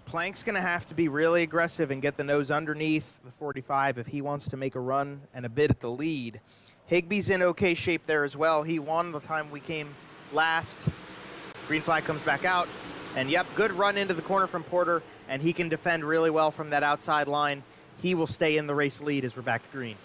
Plank's going to have to be really aggressive and get the nose underneath the 45 if he wants to make a run and a bit at the lead. Higbie's in okay shape there as well. He won the time we came last. Green flag comes back out. And yep, good run into the corner from Porter, and he can defend really well from that outside line. He will stay in the race lead as we're back to green.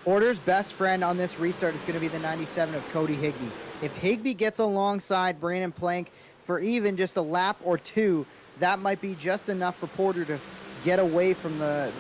Porter's best friend on this restart is going to be the 97 of Cody Higbie. If Higbie gets alongside Brandon Plank for even just a lap or two, that might be just enough for Porter to get away from the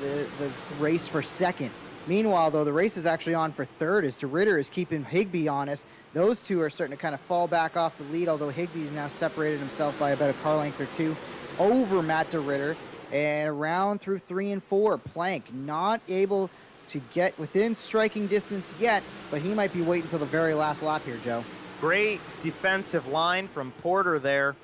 race for second. Meanwhile, though, the race is actually on for third as DeRitter is keeping Higbie honest. Those two are starting to kind of fall back off the lead, although Higbee's now separated himself by about a car length or two over Matt DeRitter. And around through 3 and 4, Plank not able to get within striking distance yet, but he might be waiting until the very last lap here, Joe. Great defensive line from Porter there.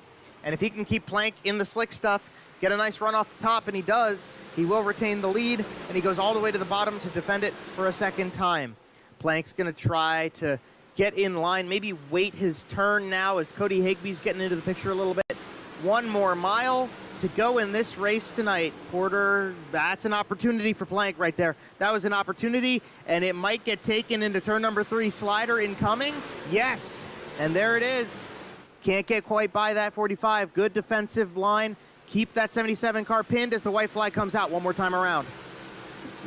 And if he can keep Plank in the slick stuff, get a nice run off the top, and he does, he will retain the lead, and he goes all the way to the bottom to defend it for a second time. Plank's going to try to get in line, maybe wait his turn now as Cody Higbie's getting into the picture a little bit. One more mile to go in this race tonight. Porter, that's an opportunity for Plank right there. That was an opportunity, and it might get taken into turn number 3. Slider incoming. Yes, and there it is. Can't get quite by that 45. Good defensive line. Keep that 77 car pinned as the white flag comes out one more time around.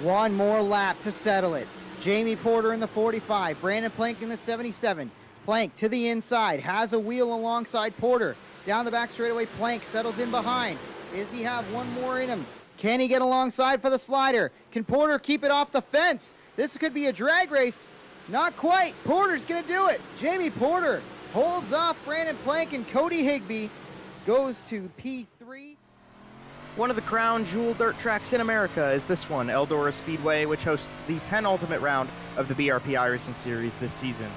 One more lap to settle it. Jayme Porter in the 45. Brandon Plank in the 77. Plank to the inside. Has a wheel alongside Porter. Down the back straightaway, Plank settles in behind. Does he have one more in him? Can he get alongside for the slider? Can Porter keep it off the fence? This could be a drag race. Not quite. Porter's going to do it. Jayme Porter holds off Brandon Plank, and Cody Higbie goes to P3. One of the crown jewel dirt tracks in America is this one, Eldora Speedway, which hosts the penultimate round of the BRP iRacing series this season.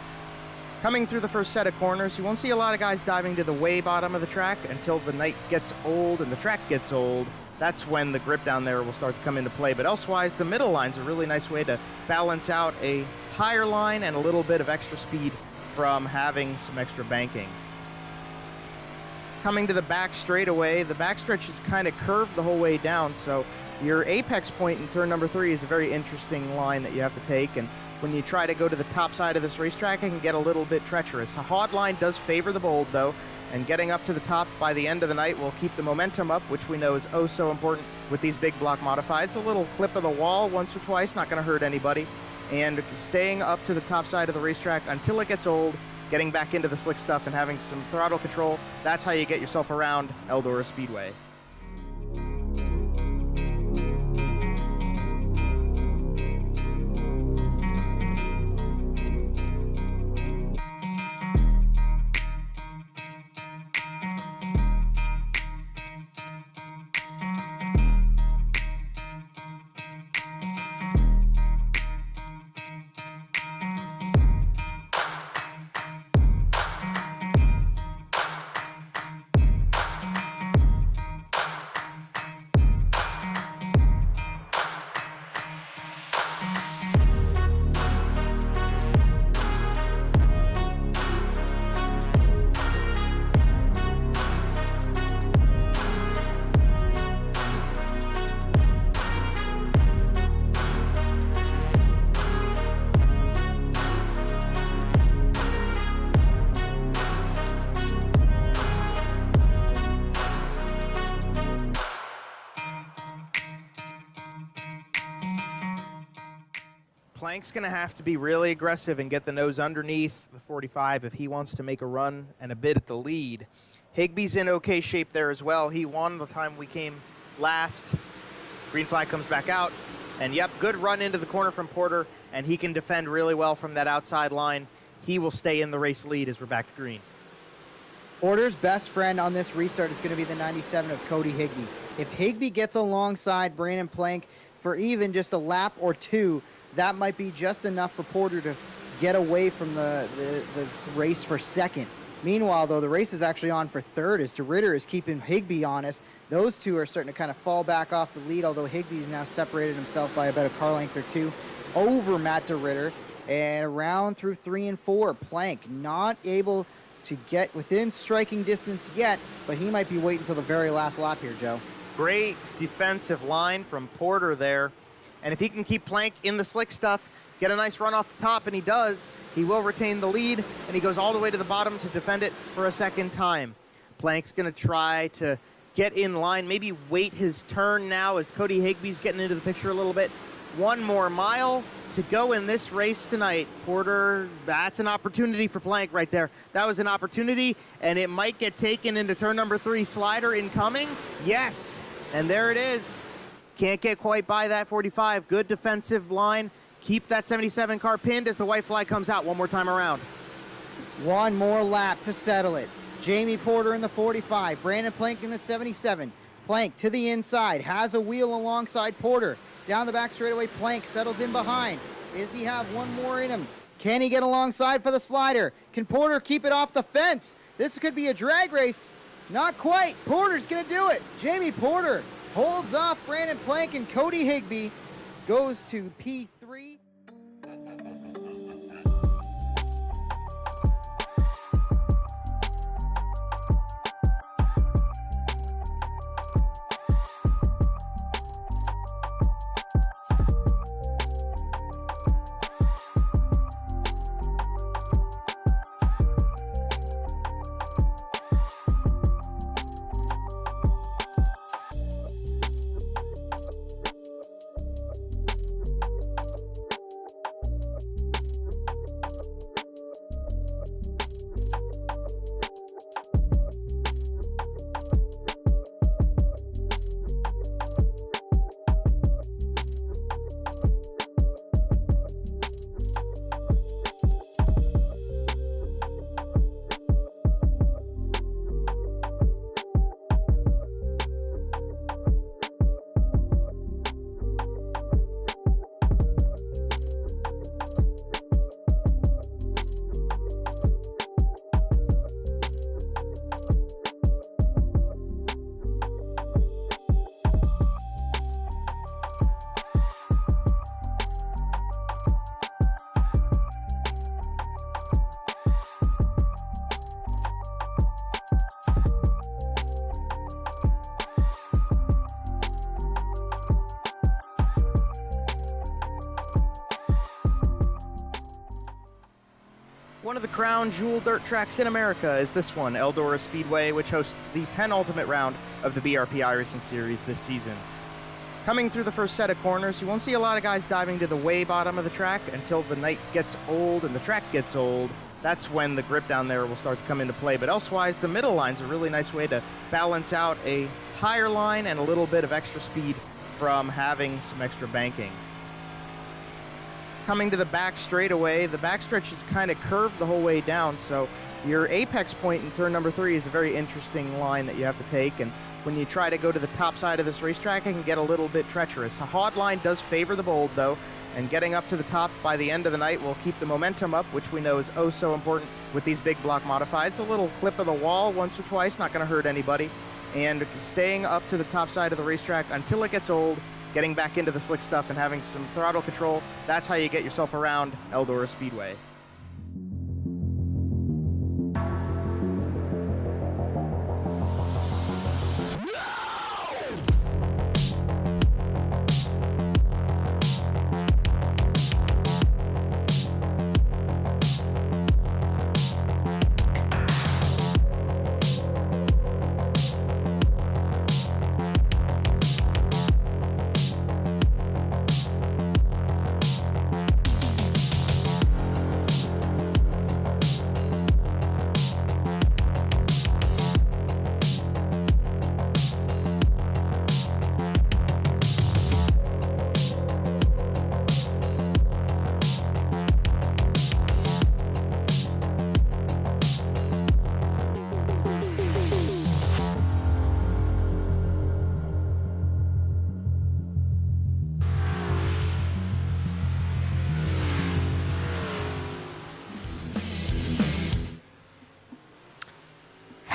Coming through the first set of corners, you won't see a lot of guys diving to the way bottom of the track until the night gets old and the track gets old. That's when the grip down there will start to come into play. But elsewise, the middle line's a really nice way to balance out a higher line and a little bit of extra speed from having some extra banking. Coming to the back straightaway, the backstretch is kind of curved the whole way down, so your apex point in turn number 3 is a very interesting line that you have to take, and when you try to go to the top side of this racetrack, it can get a little bit treacherous. A hard line does favor the bold, though, and getting up to the top by the end of the night will keep the momentum up, which we know is oh so important with these big block modifieds. A little clip of the wall once or twice, not going to hurt anybody, and staying up to the top side of the racetrack until it gets old, getting back into the slick stuff and having some throttle control, that's how you get yourself around Eldora Speedway. Plank's going to have to be really aggressive and get the nose underneath the 45 if he wants to make a run and a bit at the lead. Higbie's in okay shape there as well. He won the time we came last. Green flag comes back out. And yep, good run into the corner from Porter, and he can defend really well from that outside line. He will stay in the race lead as we're back to green. Porter's best friend on this restart is going to be the 97 of Cody Higbie. If Higbie gets alongside Brandon Plank for even just a lap or two, that might be just enough for Porter to get away from the race for second. Meanwhile, though, the race is actually on for third as DeRitter is keeping Higbie honest. Those two are starting to kind of fall back off the lead, although Higbee's now separated himself by about a car length or two over Matt DeRitter. And around through 3 and 4, Plank not able to get within striking distance yet, but he might be waiting until the very last lap here, Joe. Great defensive line from Porter there. And if he can keep Plank in the slick stuff, get a nice run off the top, and he does, he will retain the lead, and he goes all the way to the bottom to defend it for a second time. Plank's going to try to get in line, maybe wait his turn now as Cody Higbie's getting into the picture a little bit. One more mile to go in this race tonight. Porter, that's an opportunity for Plank right there. That was an opportunity, and it might get taken into turn number 3. Slider incoming. Yes, and there it is. Can't get quite by that 45. Good defensive line. Keep that 77 car pinned as the white flag comes out one more time around. One more lap to settle it. Jayme Porter in the 45. Brandon Plank in the 77. Plank to the inside. Has a wheel alongside Porter. Down the back straightaway, Plank settles in behind. Does he have one more in him? Can he get alongside for the slider? Can Porter keep it off the fence? This could be a drag race. Not quite. Porter's going to do it. Jayme Porter holds off Brandon Plank, and Cody Higbie goes to P3. One of the crown jewel dirt tracks in America is this one, Eldora Speedway, which hosts the penultimate round of the BRP iRacing series this season. Coming through the first set of corners, you won't see a lot of guys diving to the way bottom of the track until the night gets old and the track gets old. That's when the grip down there will start to come into play. But elsewise, the middle line's a really nice way to balance out a higher line and a little bit of extra speed from having some extra banking. Coming to the back straightaway, the backstretch is kind of curved the whole way down, so your apex point in turn number 3 is a very interesting line that you have to take, and when you try to go to the top side of this racetrack, it can get a little bit treacherous. A hard line does favor the bold, though, and getting up to the top by the end of the night will keep the momentum up, which we know is oh so important with these big block modifieds. A little clip of the wall once or twice, not going to hurt anybody, and staying up to the top side of the racetrack until it gets old, getting back into the slick stuff and having some throttle control, that's how you get yourself around Eldora Speedway.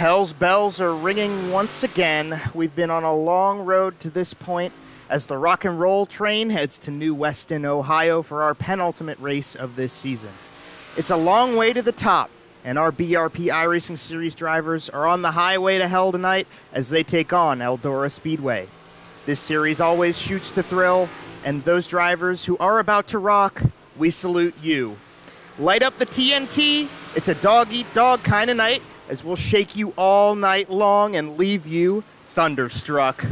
Hell's bells are ringing once again. We've been on a long road to this point as the rock and roll train heads to New Weston, Ohio for our penultimate race of this season. It's a long way to the top, and our BRP iRacing Series drivers are on the highway to hell tonight as they take on Eldora Speedway. This series always shoots to thrill, and those drivers who are about to rock, we salute you. Light up the TNT. It's a dog-eat-dog kind of night, as we'll shake you all night long and leave you thunderstruck.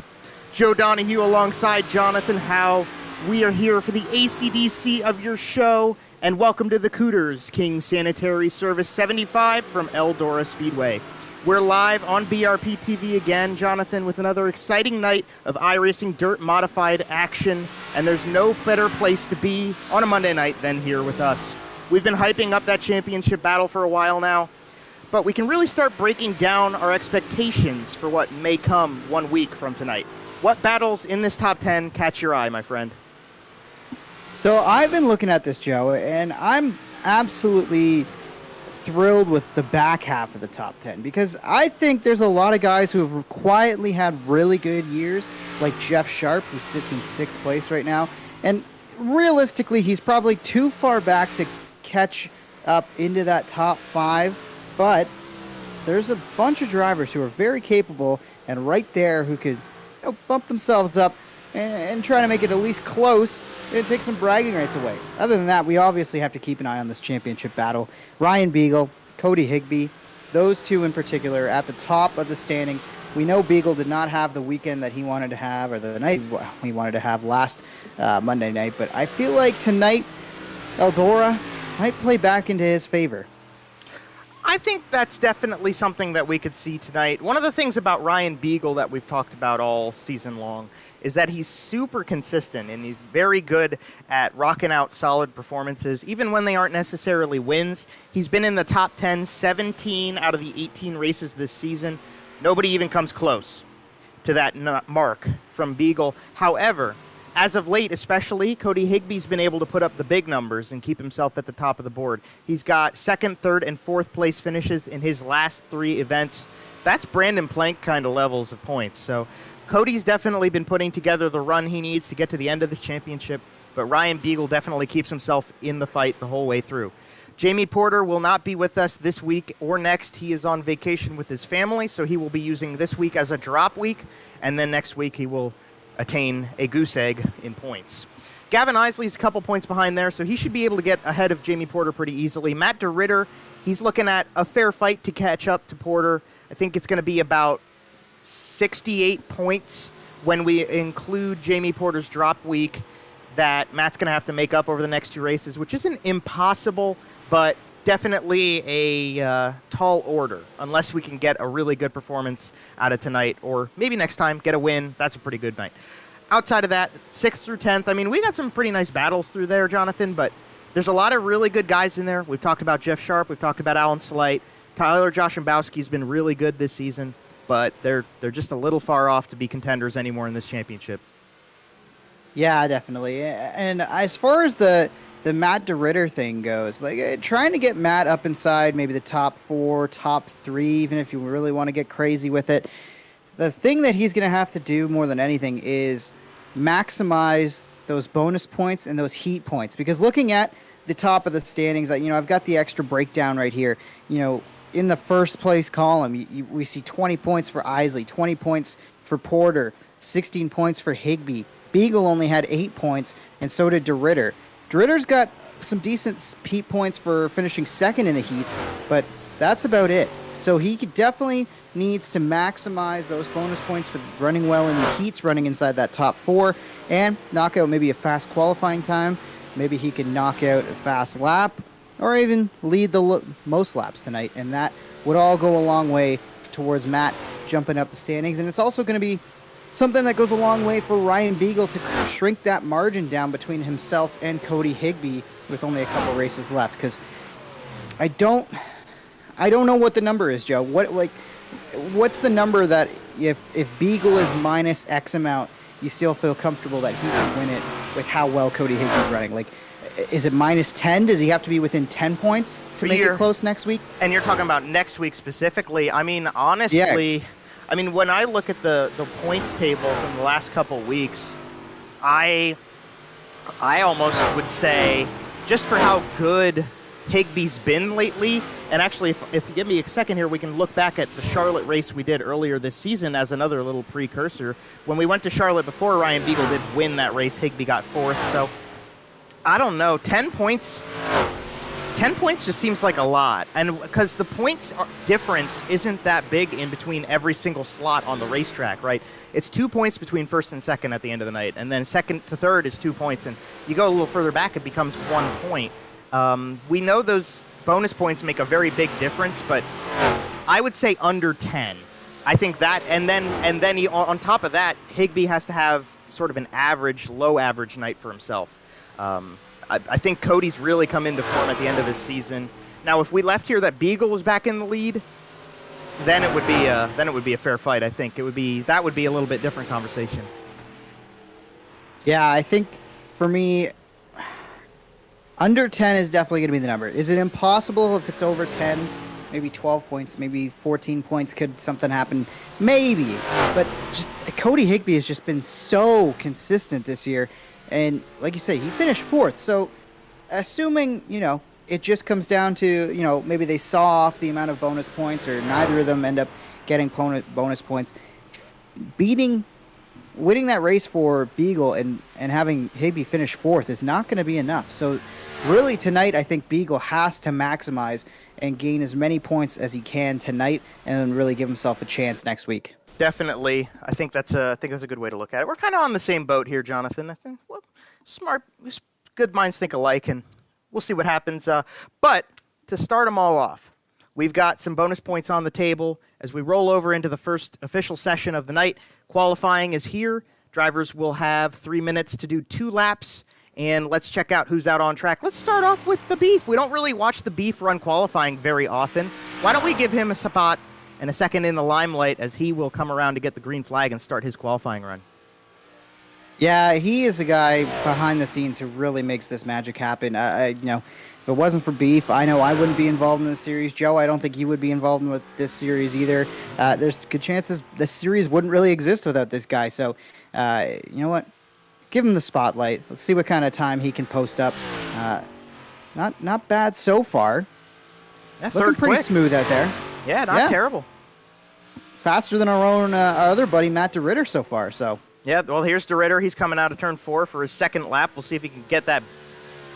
Joe Donahue alongside Jonathan Howe. We are here for the AC/DC of your show, and welcome to the Cooters King Sanitary Service 75 from Eldora Speedway. We're live on BRPtv again, Jonathan, with another exciting night of iRacing dirt modified action, and there's no better place to be on a Monday night than here with us. We've been hyping up that championship battle for a while now, but we can really start breaking down our expectations for what may come 1 week from tonight. What battles in this top 10 catch your eye, my friend? So I've been looking at this, Joe, and I'm absolutely thrilled with the back half of the top 10 because I think there's a lot of guys who have quietly had really good years, like Jeff Sharp, who sits in 6th place right now. And realistically, he's probably too far back to catch up into that top 5, but there's a bunch of drivers who are very capable and right there who could bump themselves up and try to make it at least close and take some bragging rights away. Other than that, we obviously have to keep an eye on this championship battle. Ryan Beagle, Cody Higbie, those two in particular at the top of the standings. We know Beagle did not have the weekend that he wanted to have, or the night he wanted to have last Monday night, but I feel like tonight Eldora might play back into his favor. I think that's definitely something that we could see tonight. One of the things about Ryan Beagle that we've talked about all season long is that he's super consistent and he's very good at rocking out solid performances, even when they aren't necessarily wins. He's been in the top 10, 17 out of the 18 races this season. Nobody even comes close to that mark from Beagle. However, as of late, especially, Cody Higbie's been able to put up the big numbers and keep himself at the top of the board. He's got 2nd, 3rd, and 4th place finishes in his last 3 events. That's Brandon Plank kind of levels of points. So Cody's definitely been putting together the run he needs to get to the end of this championship, but Ryan Beagle definitely keeps himself in the fight the whole way through. Jayme Porter will not be with us this week or next. He is on vacation with his family, so he will be using this week as a drop week, and then next week he will attain a goose egg in points. Gavin Isley's a couple points behind there, so he should be able to get ahead of Jayme Porter pretty easily. Matt DeRitter, he's looking at a fair fight to catch up to Porter. I think it's going to be about 68 points when we include Jayme Porter's drop week that Matt's going to have to make up over the next 2 races, which isn't impossible, but definitely a tall order, unless we can get a really good performance out of tonight, or maybe next time get a win. That's a pretty good night. Outside of that, 6th through 10th, I mean, we got some pretty nice battles through there, Jonathan, but there's a lot of really good guys in there. We've talked about Jeff Sharp. We've talked about Alan Slight. Tyler Joshimbowski's been really good this season, but they're just a little far off to be contenders anymore in this championship. Yeah, definitely. And as far as the Matt DeRitter thing goes, like trying to get Matt up inside maybe the top 4, top 3, even if you really want to get crazy with it. The thing that he's going to have to do more than anything is maximize those bonus points and those heat points, because looking at the top of the standings, I've got the extra breakdown right here. In the 1st place column, we see 20 points for Isley, 20 points for Porter, 16 points for Higbie. Beagle only had 8 points, and so did DeRitter. DeRitter's got some decent heat points for finishing 2nd in the heats, but that's about it. So he definitely needs to maximize those bonus points for running well in the heats, running inside that top 4, and knock out maybe a fast qualifying time. Maybe he can knock out a fast lap, or even lead the most laps tonight, and that would all go a long way towards Matt jumping up the standings. And it's also going to be something that goes a long way for Ryan Beagle to shrink that margin down between himself and Cody Higbie with only a couple races left, because I don't know what the number is, Joe. What's the number that if Beagle is minus X amount, you still feel comfortable that he can win it with how well Cody Higbie's running? Like, is it minus 10? Does he have to be within 10 points to make it close next week? And you're talking about next week specifically. I mean, honestly, yeah. I mean, when I look at the points table from the last couple weeks, I almost would say, just for how good Higbie's been lately. And actually, if you give me a second here, we can look back at the Charlotte race we did earlier this season as another little precursor. When we went to Charlotte before, Ryan Beagle did win that race. Higbie got 4th. So I don't know. 10 points just seems like a lot. And because the points difference isn't that big in between every single slot on the racetrack, right? It's 2 points between first and second at the end of the night. And then second to third is 2 points. And you go a little further back, it becomes 1 point. We know those bonus points make a very big difference, but I would say under 10. I think that, and then on top of that, Higbie has to have sort of an average, low average night for himself. I think Cody's really come into form at the end of this season. Now, if we left here that Beagle was back in the lead, then it would be a fair fight. I think that would be a little bit different conversation. Yeah, I think for me, under 10 is definitely going to be the number. Is it impossible if it's over 10? Maybe 12 points, maybe 14 points. Could something happen? Maybe. But just Cody Higbie has just been so consistent this year. And like you say, he finished 4th. So assuming, it just comes down to, maybe they saw off the amount of bonus points or neither of them end up getting bonus points. Winning that race for Beagle and having Higbie finish 4th is not going to be enough. So really tonight, I think Beagle has to maximize and gain as many points as he can tonight and then really give himself a chance next week. Definitely. I think that's a good way to look at it. We're kind of on the same boat here, Jonathan. I think, smart, good minds think alike, and we'll see what happens. But to start them all off, we've got some bonus points on the table as we roll over into the first official session of the night. Qualifying is here. Drivers will have 3 minutes to do 2 laps, and let's check out who's out on track. Let's start off with the Beef. We don't really watch the Beef run qualifying very often. Why don't we give him a spot and a second in the limelight as he will come around to get the green flag and start his qualifying run? Yeah, he is a guy behind the scenes who really makes this magic happen. If it wasn't for Beef, I know I wouldn't be involved in this series. Joe, I don't think you would be involved with this series either. There's good chances this series wouldn't really exist without this guy. So, you know what? Give him the spotlight. Let's see what kind of time he can post up. Not bad so far. That's looking pretty smooth out there. Yeah, not terrible. Faster than our own our other buddy Matt DeRitter so far. So. Yeah, well, here's DeRitter. He's coming out of turn 4 for his second lap. We'll see if he can get that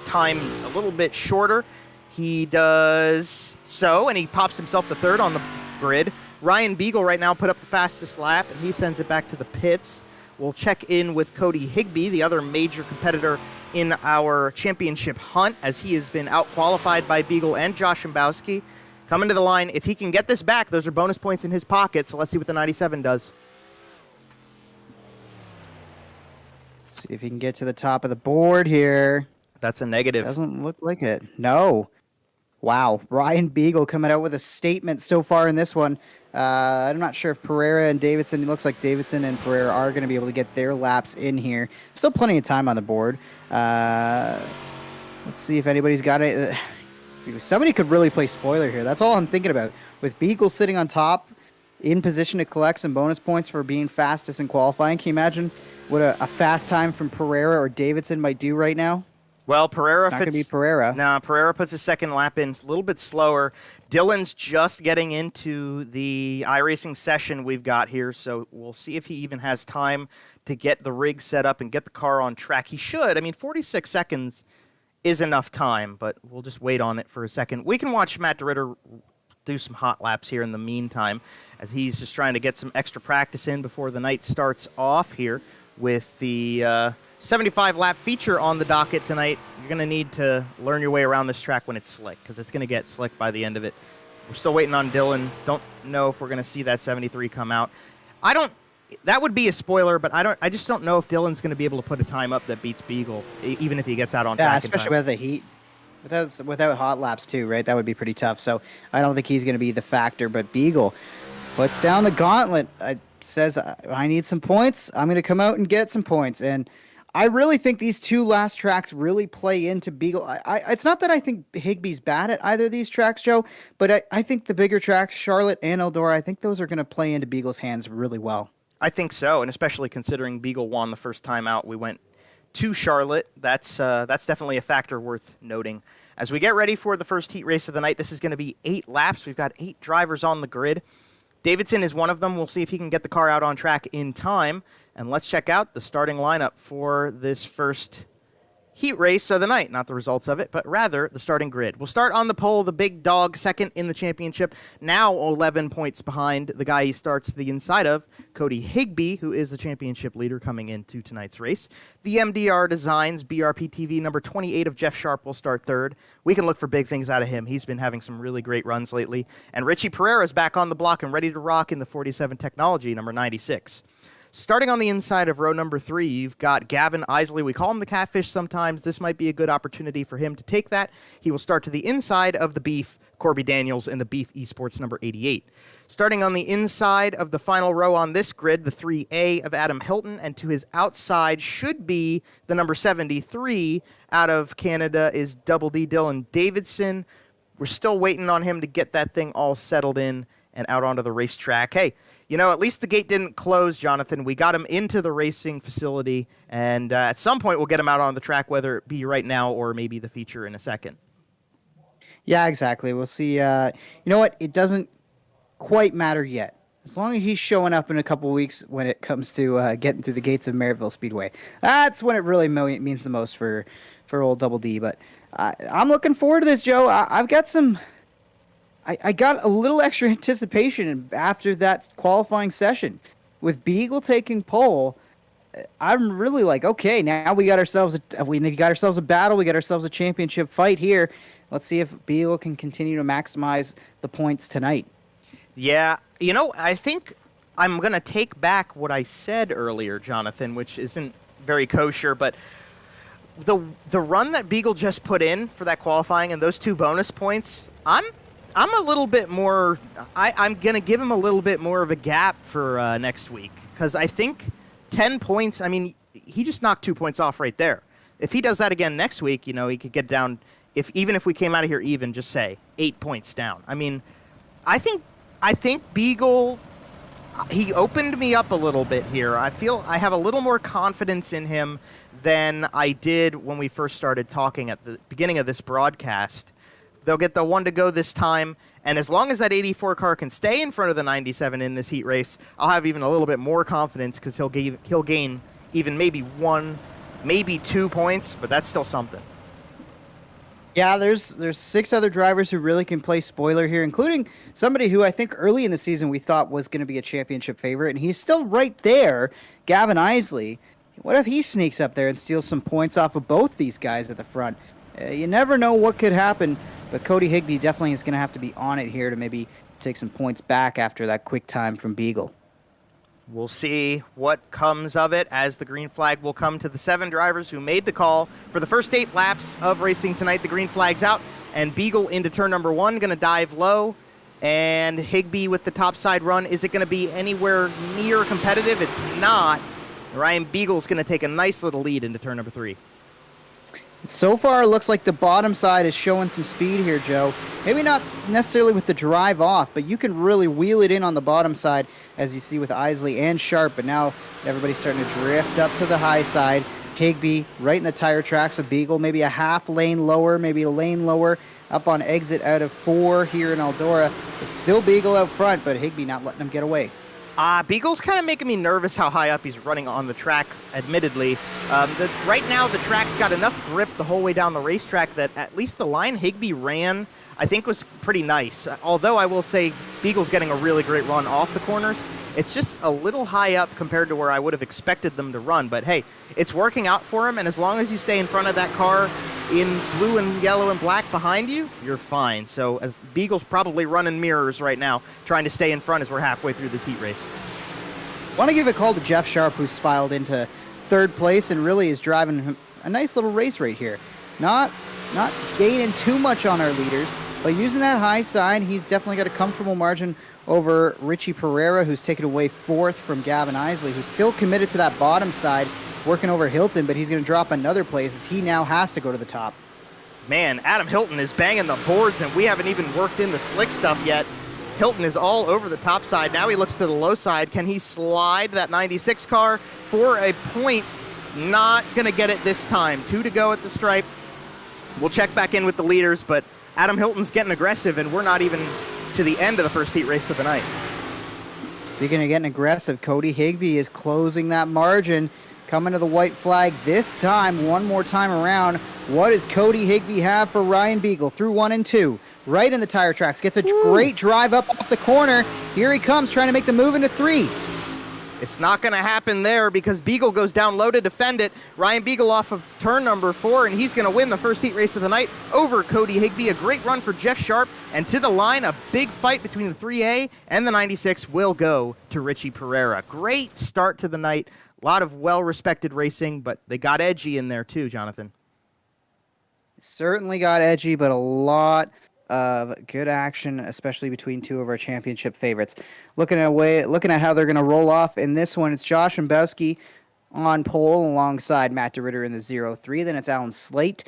time a little bit shorter. He does so, and he pops himself to 3rd on the grid. Ryan Beagle right now put up the fastest lap, and he sends it back to the pits. We'll check in with Cody Higbie, the other major competitor in our championship hunt, as he has been out-qualified by Beagle and Josh Zimbowski. Coming to the line. If he can get this back, those are bonus points in his pocket, so let's see what the 97 does. See if he can get to the top of the board here. That's a negative. Doesn't look like it. No. Wow. Ryan Beagle coming out with a statement so far in this one. I'm not sure if Pereira and Davidson, it looks like Davidson and Pereira are going to be able to get their laps in here. Still plenty of time on the board. Let's see if anybody's got it. Somebody could really play spoiler here. That's all I'm thinking about. With Beagle sitting on top, in position to collect some bonus points for being fastest in qualifying. Can you imagine what a fast time from Pereira or Davidson might do right now? Well, Pereira it's not going to be Pereira. No, Pereira puts his second lap in. It's a little bit slower. Dylan's just getting into the iRacing session we've got here, so we'll see if he even has time to get the rig set up and get the car on track. He should. 46 seconds is enough time, but we'll just wait on it for a second. We can watch Matt DeRitter do some hot laps here in the meantime, as he's just trying to get some extra practice in before the night starts off here with the 75-lap feature on the docket tonight. You're going to need to learn your way around this track when it's slick, because it's going to get slick by the end of it. We're still waiting on Dylan. Don't know if we're going to see that 73 come out. That would be a spoiler, but I just don't know if Dylan's going to be able to put a time up that beats Beagle, even if he gets out on track. Yeah, especially with the heat. Without hot laps too, right? That would be pretty tough. So I don't think he's going to be the factor. But Beagle puts down the gauntlet. Says, I need some points. I'm going to come out and get some points. And I really think these two last tracks really play into Beagle. It's not that I think Higbie's bad at either of these tracks, Joe, but I think the bigger tracks, Charlotte and Eldora, I think those are going to play into Beagle's hands really well. I think so, and especially considering Beagle won the first time out, we went to Charlotte. That's definitely a factor worth noting. As we get ready for the first heat race of the night, this is going to be 8 laps. We've got 8 drivers on the grid. Davidson is one of them. We'll see if he can get the car out on track in time. And let's check out the starting lineup for this first heat race of the night. Not the results of it, but rather the starting grid. We'll start on the pole, the big dog, second in the championship. Now 11 points behind the guy he starts the inside of, Cody Higbie, who is the championship leader coming into tonight's race. The MDR Designs BRPtv number 28 of Jeff Sharp will start third. We can look for big things out of him. He's been having some really great runs lately. And Richie Pereira is back on the block and ready to rock in the 47 Technology number 96. Starting on the inside of row number 3, you've got Gavin Isley. We call him the Catfish sometimes. This might be a good opportunity for him to take that. He will start to the inside of the Beef, Corby Daniels, and the Beef Esports number 88. Starting on the inside of the final row on this grid, the 3A of Adam Hilton, and to his outside should be the number 73 out of Canada is Double D Dylan Davidson. We're still waiting on him to get that thing all settled in and out onto the racetrack. Hey, you know, at least the gate didn't close, Jonathan. We got him into the racing facility, and at some point we'll get him out on the track, whether it be right now or maybe the feature in a second. Yeah, exactly. We'll see. You know what? It doesn't quite matter yet. As long as he's showing up in a couple weeks when it comes to getting through the gates of Maryville Speedway. That's when it really means the most for old Double D. But I'm looking forward to this, Joe. I've got some... I got a little extra anticipation after that qualifying session. With Beagle taking pole, I'm really like, okay, now we got ourselves a battle. We got ourselves a championship fight here. Let's see if Beagle can continue to maximize the points tonight. Yeah, you know, I think I'm going to take back what I said earlier, Jonathan, which isn't very kosher, but the run that Beagle just put in for that qualifying and those 2 bonus points, I'm a little bit more, I'm going to give him a little bit more of a gap for next week, because I think 10 points, I mean, he just knocked 2 points off right there. If he does that again next week, you know, he could get down, even if we came out of here even, just say 8 points down. I mean, I think Beagle, he opened me up a little bit here. I feel I have a little more confidence in him than I did when we first started talking at the beginning of this broadcast. They'll get the 1 to go this time, and as long as that 84 car can stay in front of the 97 in this heat race, I'll have even a little bit more confidence because he'll gain even maybe 1, maybe 2 points, but that's still something. Yeah, there's 6 other drivers who really can play spoiler here, including somebody who I think early in the season we thought was going to be a championship favorite, and he's still right there, Gavin Isley. What if he sneaks up there and steals some points off of both these guys at the front? You never know what could happen. But Cody Higbie definitely is going to have to be on it here to maybe take some points back after that quick time from Beagle. We'll see what comes of it as the green flag will come to the 7 drivers who made the call for the first 8 laps of racing tonight. The green flag's out, and Beagle into turn number 1, going to dive low. And Higbie with the topside run. Is it going to be anywhere near competitive? It's not. Ryan Beagle's going to take a nice little lead into turn number 3. So far, it looks like the bottom side is showing some speed here, Joe. Maybe not necessarily with the drive off, but you can really wheel it in on the bottom side, as you see with Isley and Sharp. But now everybody's starting to drift up to the high side. Higbie right in the tire tracks of Beagle, maybe a half lane lower, maybe a lane lower, up on exit out of 4 here in Eldora. It's still Beagle out front, but Higbie not letting him get away. Beagle's kind of making me nervous how high up he's running on the track, admittedly. Right now, the track's got enough grip the whole way down the racetrack that at least the line Higbie ran, I think, was pretty nice. Although I will say Beagle's getting a really great run off the corners. It's just a little high up compared to where I would have expected them to run. But hey, it's working out for him, and as long as you stay in front of that car in blue and yellow and black behind you, you're fine. So as Beagle's probably running mirrors right now, trying to stay in front as we're halfway through this heat race. Want to give a call to Jeff Sharp, who's filed into 3rd place and really is driving a nice little race right here. Not gaining too much on our leaders, but using that high side, he's definitely got a comfortable margin over Richie Pereira, who's taken away 4th from Gavin Isley, who's still committed to that bottom side, working over Hilton, but he's going to drop another place as he now has to go to the top. Man, Adam Hilton is banging the boards, and we haven't even worked in the slick stuff yet. Hilton is all over the top side. Now he looks to the low side. Can he slide that 96 car for a point? Not going to get it this time. 2 to go at the stripe. We'll check back in with the leaders, but Adam Hilton's getting aggressive, and we're not even to the end of the first heat race of the night. Speaking of getting aggressive, Cody Higbie is closing that margin, coming to the white flag this time, one more time around. What does Cody Higbie have for Ryan Beagle? Through 1 and 2, right in the tire tracks, gets a great drive up off the corner. Here he comes, trying to make the move into 3. It's not going to happen there because Beagle goes down low to defend it. Ryan Beagle off of turn number 4, and he's going to win the first heat race of the night over Cody Higbie. A great run for Jeff Sharp, and to the line, a big fight between the 3A and the 96 will go to Richie Pereira. Great start to the night. A lot of well-respected racing, but they got edgy in there too, Jonathan. Certainly got edgy, but a lot of good action, especially between two of our championship favorites. Looking at how they're going to roll off in this one, it's Josh Mbowski on pole alongside Matt DeRitter in the 0-3. Then it's Alan Slate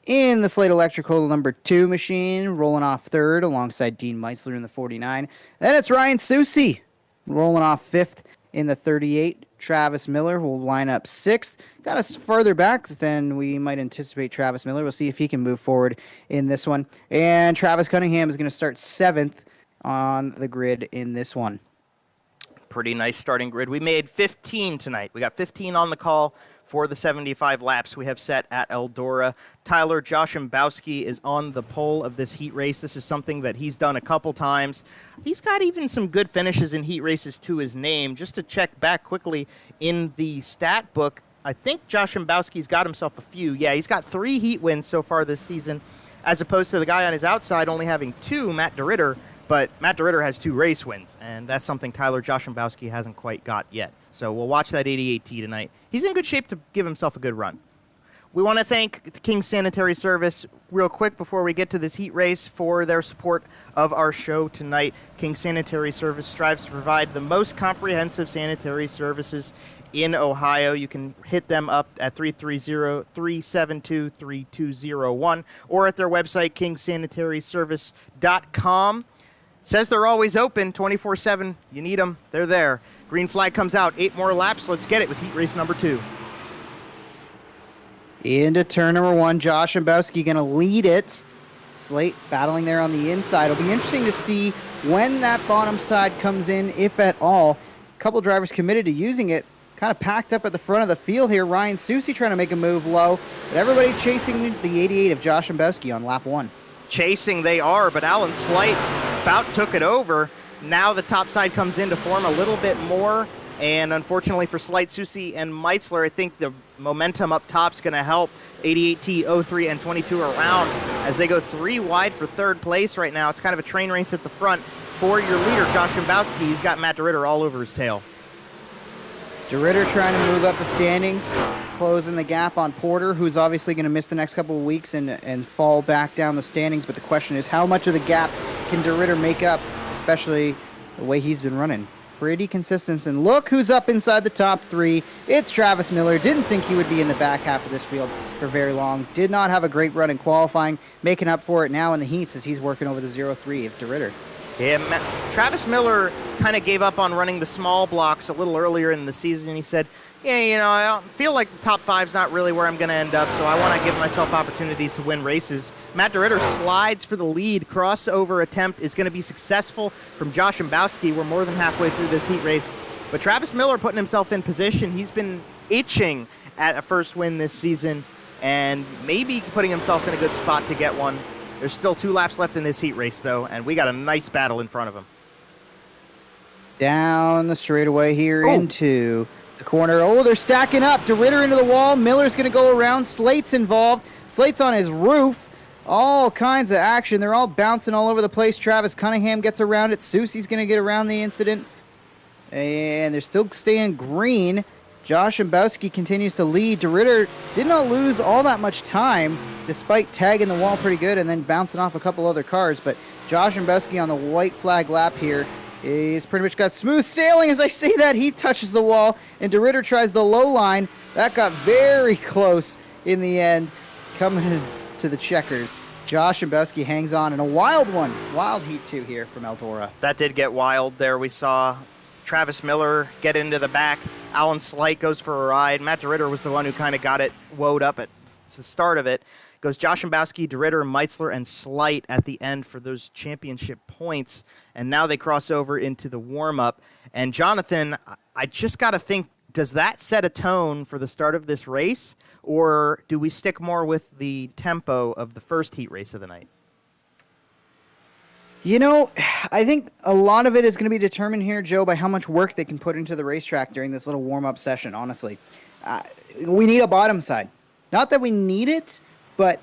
in the Slate Electrical number 2 machine, rolling off 3rd alongside Dean Meisler in the 49. Then it's Ryan Susi rolling off 5th in the 38. Travis Miller will line up 6th. Got us further back than we might anticipate Travis Miller. We'll see if he can move forward in this one. And Travis Cunningham is going to start 7th on the grid in this one. Pretty nice starting grid. We made 15 tonight. We got 15 on the call for the 75 laps we have set at Eldora. Tyler Joshambowski is on the pole of this heat race. This is something that he's done a couple times. He's got even some good finishes in heat races to his name. Just to check back quickly in the stat book, I think Joshambowski's got himself a few. Yeah, he's got 3 heat wins so far this season, as opposed to the guy on his outside only having 2, Matt DeRitter. But Matt DeRitter has 2 race wins, and that's something Tyler Joshambowski hasn't quite got yet. So we'll watch that 88T tonight. He's in good shape to give himself a good run. We want to thank the King Sanitary Service real quick before we get to this heat race for their support of our show tonight. King Sanitary Service strives to provide the most comprehensive sanitary services in Ohio. You can hit them up at 330-372-3201 or at their website, kingsanitaryservice.com. Says they're always open 24/7. You need them, they're there. Green flag comes out. 8 more laps. Let's get it with heat race number 2. Into turn number 1, Josh Mbowski going to lead it. Slate battling there on the inside. It'll be interesting to see when that bottom side comes in, if at all. A couple drivers committed to using it. Kind of packed up at the front of the field here. Ryan Susi trying to make a move low, but everybody chasing the 88 of Josh Mbowski on lap 1. Chasing they are, but Alan Slight about took it over. Now the top side comes in to form a little bit more, and unfortunately for Slight, Susi, and Meitzler, I think the momentum up top's going to help 88T, 03, and 22 around as they go 3 wide for 3rd place right now. It's kind of a train race at the front for your leader, Josh Mbowski. He's got Matt DeRitter all over his tail. DeRitter trying to move up the standings, closing the gap on Porter, who's obviously going to miss the next couple of weeks and fall back down the standings. But the question is, how much of the gap can DeRitter make up, especially the way he's been running? Pretty consistent. And look who's up inside the top 3. It's Travis Miller. Didn't think he would be in the back half of this field for very long. Did not have a great run in qualifying, making up for it now in the heats as he's working over the 0-3 of DeRitter. Yeah, Travis Miller kind of gave up on running the small blocks a little earlier in the season. He said, yeah, I don't feel like the top 5's not really where I'm going to end up, so I want to give myself opportunities to win races. Matt DeRitter slides for the lead. Crossover attempt is going to be successful from Josh Mbowski. We're more than halfway through this heat race. But Travis Miller putting himself in position. He's been itching at a first win this season and maybe putting himself in a good spot to get one. There's still 2 laps left in this heat race, though, and we got a nice battle in front of him. Down the straightaway here into the corner. Oh, they're stacking up. DeRitter into the wall. Miller's going to go around. Slate's involved. Slate's on his roof. All kinds of action. They're all bouncing all over the place. Travis Cunningham gets around it. Susi's going to get around the incident. And they're still staying green. Josh Mbowski continues to lead. DeRitter did not lose all that much time, despite tagging the wall pretty good and then bouncing off a couple other cars. But Josh Mbowski on the white flag lap here is pretty much got smooth sailing. As I say that, he touches the wall, and DeRitter tries the low line. That got very close in the end, coming to the checkers. Josh Mbowski hangs on in a wild one. Wild heat 2 here from Eldora. That did get wild there. We saw Travis Miller get into the back. Alan Slight goes for a ride. Matt DeRitter was the one who kind of got it woed up at the start of it. Goes Joshimbowski, DeRitter, Meitzler, and Slight at the end for those championship points. And now they cross over into the warm-up. And Jonathan, I just got to think, does that set a tone for the start of this race? Or do we stick more with the tempo of the first heat race of the night? You know, I think a lot of it is going to be determined here, Joe, by how much work they can put into the racetrack during this little warm-up session, honestly. We need a bottom side. Not that we need it, but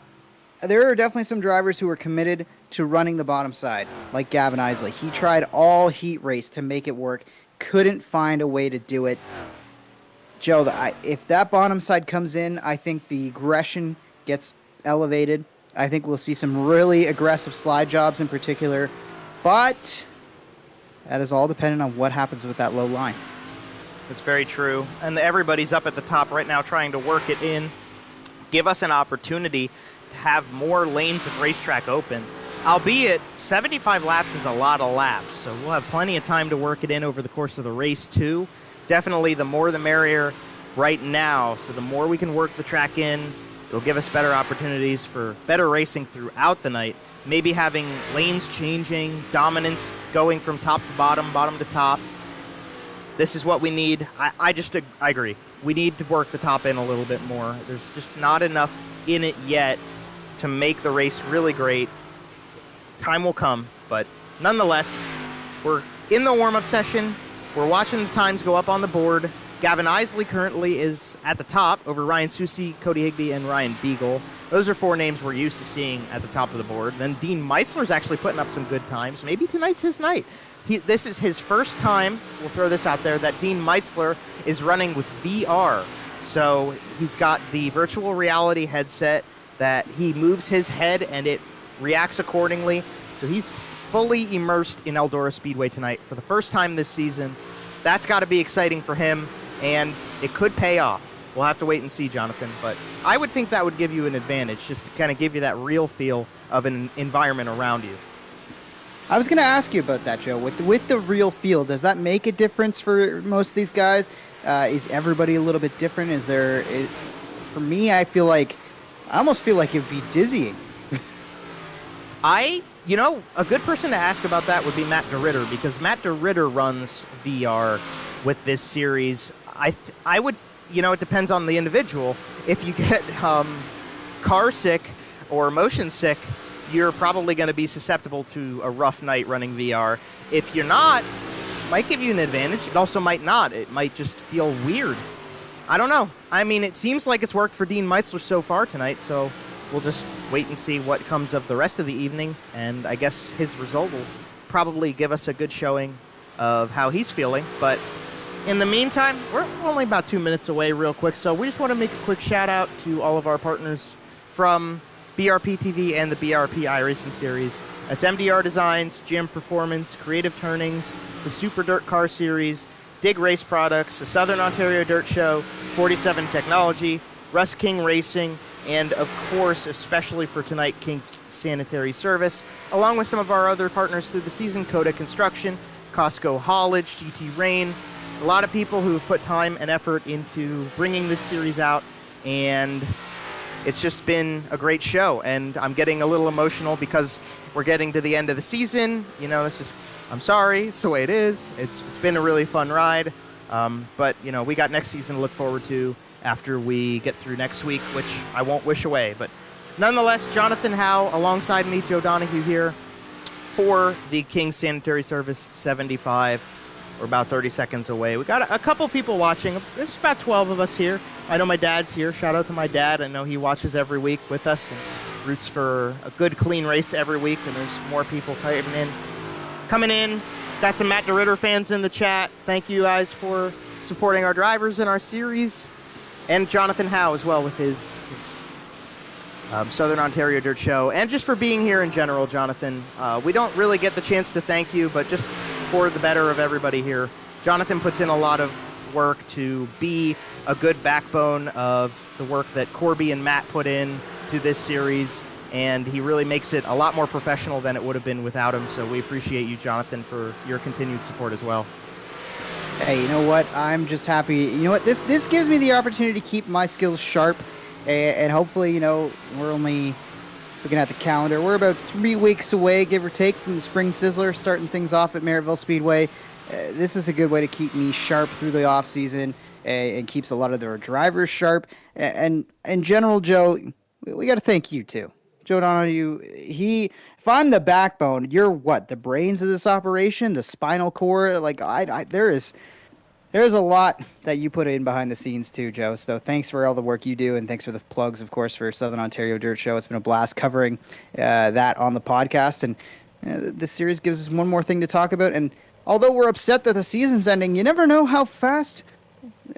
there are definitely some drivers who are committed to running the bottom side, like Gavin Isley. He tried all heat race to make it work, couldn't find a way to do it. Joe, if that bottom side comes in, I think the aggression gets elevated. I think we'll see some really aggressive slide jobs in particular, but that is all dependent on what happens with that low line. That's very true. And everybody's up at the top right now trying to work it in. Give us an opportunity to have more lanes of racetrack open. Albeit, 75 laps is a lot of laps, so we'll have plenty of time to work it in over the course of the race, too. Definitely the more the merrier right now, so the more we can work the track in, it'll give us better opportunities for better racing throughout the night. Maybe having lanes changing, dominance going from top to bottom, bottom to top. This is what we need. I agree. We need to work the top end a little bit more. There's just not enough in it yet to make the race really great. Time will come, but nonetheless, we're in the warm-up session. We're watching the times go up on the board. Gavin Isley currently is at the top over Ryan Susi, Cody Higbie, and Ryan Beagle. Those are four names we're used to seeing at the top of the board. Then Dean Meitzler's actually putting up some good times. Maybe tonight's his night. This is his first time, we'll throw this out there, that Dean Meitzler is running with VR. So he's got the virtual reality headset that he moves his head and it reacts accordingly. So he's fully immersed in Eldora Speedway tonight for the first time this season. That's got to be exciting for him, and it could pay off. We'll have to wait and see, Jonathan. But I would think that would give you an advantage, just to kind of give you that real feel of an environment around you. I was going to ask you about that, Joe. With the real feel, does that make a difference for most of these guys? Is everybody a little bit different? For me, I almost feel like it'd be dizzying. A good person to ask about that would be Matt DeRitter, because Matt DeRitter runs VR with this series. I would, it depends on the individual. If you get car sick or motion sick, you're probably going to be susceptible to a rough night running VR. If you're not, it might give you an advantage. It also might not. It might just feel weird. I don't know. I mean, it seems like it's worked for Dean Meitzler so far tonight, so we'll just wait and see what comes of the rest of the evening, and I guess his result will probably give us a good showing of how he's feeling. But in the meantime, we're only about 2 minutes away real quick, so we just want to make a quick shout-out to all of our partners from BRPtv and the BRP iRacing series. That's MDR Designs, GM Performance, Creative Turnings, the Super Dirt Car Series, Dig Race Products, the Southern Ontario Dirt Show, 47 Technology, Russ King Racing, and of course, especially for tonight, King's Sanitary Service, along with some of our other partners through the season, Coda Construction, Costco Haulage, GT Rain, a lot of people who have put time and effort into bringing this series out, and it's just been a great show. And I'm getting a little emotional because we're getting to the end of the season. I'm sorry, it's the way it is. It's been a really fun ride, but we got next season to look forward to after we get through next week, which I won't wish away. But nonetheless, Jonathan Howe alongside me, Joe Donahue here for the King's Sanitary Service 75. We're about 30 seconds away. We got a couple people watching. There's about 12 of us here. I know my dad's here. Shout out to my dad. I know he watches every week with us and roots for a good, clean race every week. And there's more people coming in. Got some Matt DeRitter fans in the chat. Thank you guys for supporting our drivers in our series. And Jonathan Howe as well with his Southern Ontario Dirt Show. And just for being here in general, Jonathan. We don't really get the chance to thank you, but just for the better of everybody here, Jonathan puts in a lot of work to be a good backbone of the work that Corby and Matt put in to this series. And he really makes it a lot more professional than it would have been without him. So we appreciate you, Jonathan, for your continued support as well. Hey, you know what? I'm just happy. You know what? This gives me the opportunity to keep my skills sharp And hopefully, you know, we're only looking at the calendar. We're about 3 weeks away, give or take, from the Spring Sizzler, starting things off at Merrittville Speedway. This is a good way to keep me sharp through the off season and keeps a lot of their drivers sharp. And in general, Joe, we got to thank you too. Joe Donahue, if I'm the backbone, you're what? The brains of this operation, the spinal cord. Like there's a lot that you put in behind the scenes too, Joe. So thanks for all the work you do, and thanks for the plugs, of course, for Southern Ontario Dirt Show. It's been a blast covering that on the podcast, and this series gives us one more thing to talk about. And although we're upset that the season's ending, you never know how fast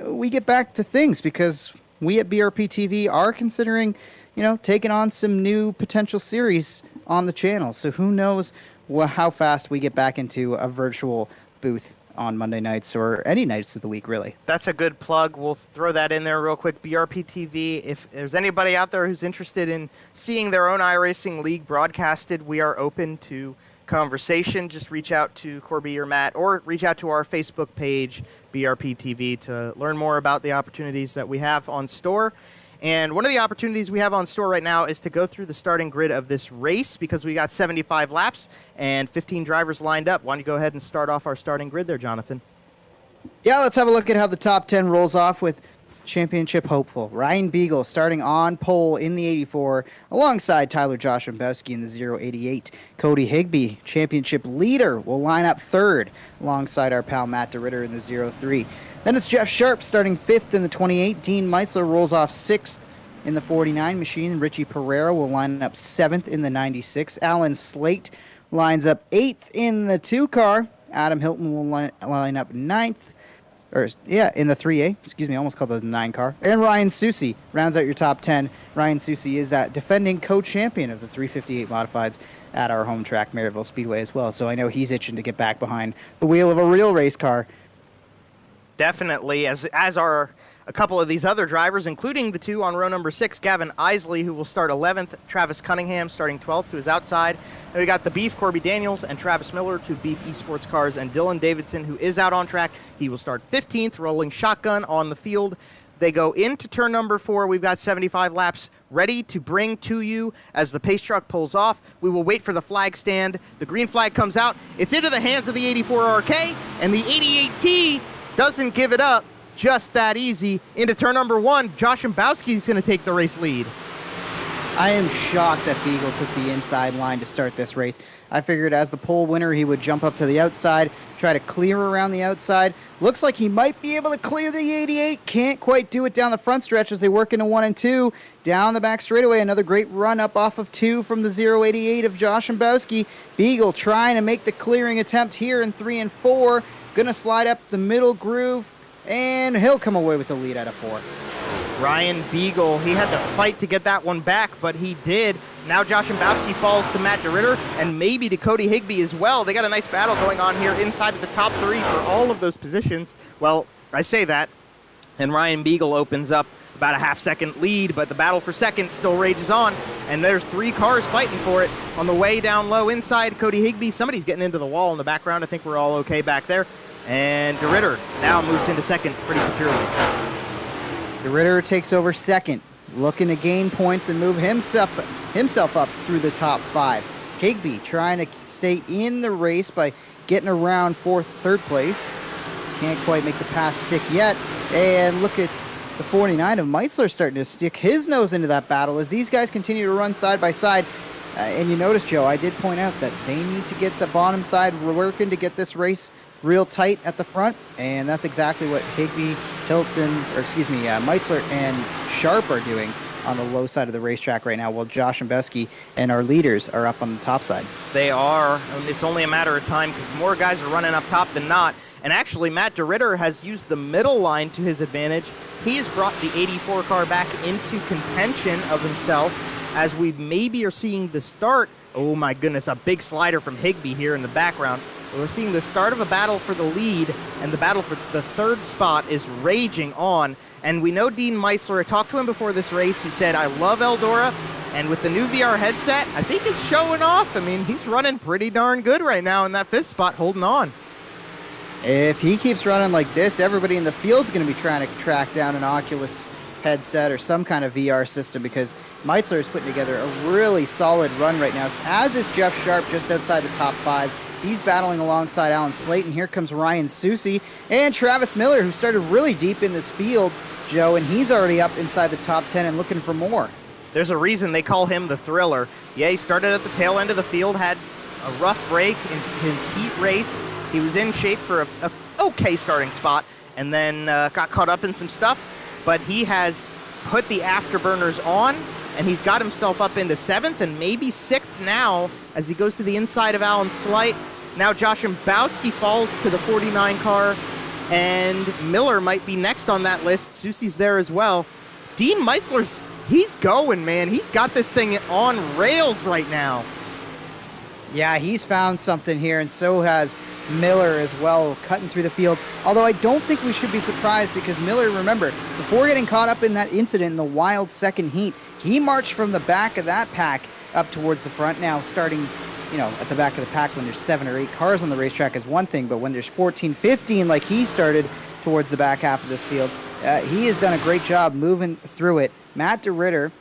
we get back to things, because we at BRPtv are considering, you know, taking on some new potential series on the channel. So who knows how fast we get back into a virtual booth on Monday nights or any nights of the week, really. That's a good plug. We'll throw that in there real quick. BRPtv, if there's anybody out there who's interested in seeing their own iRacing league broadcasted, we are open to conversation. Just reach out to Corby or Matt, or reach out to our Facebook page, BRPtv, to learn more about the opportunities that we have on store. And one of the opportunities we have on store right now is to go through the starting grid of this race, because we got 75 laps and 15 drivers lined up. Why don't you go ahead and start off our starting grid there, Jonathan? Yeah, let's have a look at how the top 10 rolls off with championship hopeful Ryan Beagle starting on pole in the 84 alongside Tyler Joshimbowski in the 088. Cody Higbie, championship leader, will line up third alongside our pal Matt DeRitter in the 03. Then it's Jeff Sharp starting 5th in the 28. Dean Meitzler rolls off 6th in the 49 machine. Richie Pereira will line up 7th in the 96. Alan Slate lines up 8th in the 2 car. Adam Hilton will line up 9th. In the 3A. Excuse me, I almost called it the 9 car. And Ryan Susi rounds out your top 10. Ryan Susi is defending co-champion of the 358 modifieds at our home track, Merrittville Speedway, as well. So I know he's itching to get back behind the wheel of a real race car. Definitely, as are a couple of these other drivers, including the 2 on row number 6, Gavin Isley, who will start 11th, Travis Cunningham starting 12th to his outside. And we got the Beef, Corby Daniels, and Travis Miller, 2 Beef Esports cars, and Dylan Davidson, who is out on track. He will start 15th, rolling shotgun on the field. They go into turn number 4. We've got 75 laps ready to bring to you as the pace truck pulls off. We will wait for the flag stand. The green flag comes out. It's into the hands of the 84RK, and the 88T doesn't give it up just that easy. Into turn number 1, Joshimbowski's going to take the race lead. I am shocked that Beagle took the inside line to start this race. I figured as the pole winner, he would jump up to the outside, try to clear around the outside. Looks like he might be able to clear the 88. Can't quite do it down the front stretch as they work into 1 and 2. Down the back straightaway, another great run up off of 2 from the 088 of Joshimbowski. Beagle trying to make the clearing attempt here in 3 and 4. Gonna slide up the middle groove, and he'll come away with the lead out of 4. Ryan Beagle, he had to fight to get that one back, but he did. Now Joshimbowski falls to Matt DeRitter, and maybe to Cody Higbie as well. They got a nice battle going on here inside of the top 3 for all of those positions. Well, I say that, and Ryan Beagle opens up about a half-second lead, but the battle for second still rages on, and there's 3 cars fighting for it. On the way down low inside, Cody Higbie, somebody's getting into the wall in the background. I think we're all okay back there. And DeRitter now moves into second pretty securely. DeRitter takes over second, looking to gain points and move himself up through the top 5. Higbie trying to stay in the race by getting around third place. Can't quite make the pass stick yet. And look at the 49 of Meitzler starting to stick his nose into that battle as these guys continue to run side by side. And you notice, Joe, I did point out that they need to get the bottom side working to get this race real tight at the front, and that's exactly what Meitzler and Sharp are doing on the low side of the racetrack right now, while Joshimbowski and our leaders are up on the top side. They are. It's only a matter of time because more guys are running up top than not. And actually, Matt DeRitter has used the middle line to his advantage. He has brought the 84 car back into contention of himself as we maybe are seeing the start. Oh my goodness, a big slider from Higbie here in the background. We're seeing the start of a battle for the lead, and the battle for the 3rd spot is raging on. And we know Dean Meitzler, I talked to him before this race, he said, I love Eldora, and with the new VR headset, I think it's showing off. I mean, he's running pretty darn good right now in that 5th spot, holding on. If he keeps running like this, everybody in the field's going to be trying to track down an Oculus headset or some kind of VR system, because Meitzler is putting together a really solid run right now, as is Jeff Sharp just outside the top 5. He's battling alongside Alan Slayton. Here comes Ryan Susi and Travis Miller, who started really deep in this field, Joe, and he's already up inside the top 10 and looking for more. There's a reason they call him the Thriller. Yeah, he started at the tail end of the field, had a rough break in his heat race. He was in shape for a okay starting spot, and then got caught up in some stuff. But he has put the afterburners on, and he's got himself up into 7th and maybe 6th now as he goes to the inside of Alan Slight. Now Josh Mbowski falls to the 49 car, and Miller might be next on that list. Susi's there as well. Dean Meitzler's, he's going, man. He's got this thing on rails right now. Yeah, he's found something here, and so has Miller as well, cutting through the field. Although I don't think we should be surprised, because Miller, remember, before getting caught up in that incident in the wild second heat, he marched from the back of that pack up towards the front. Now, starting, at the back of the pack when there's 7 or 8 cars on the racetrack is one thing, but when there's 14, 15, like he started towards the back half of this field, he has done a great job moving through it. Matt DeRitter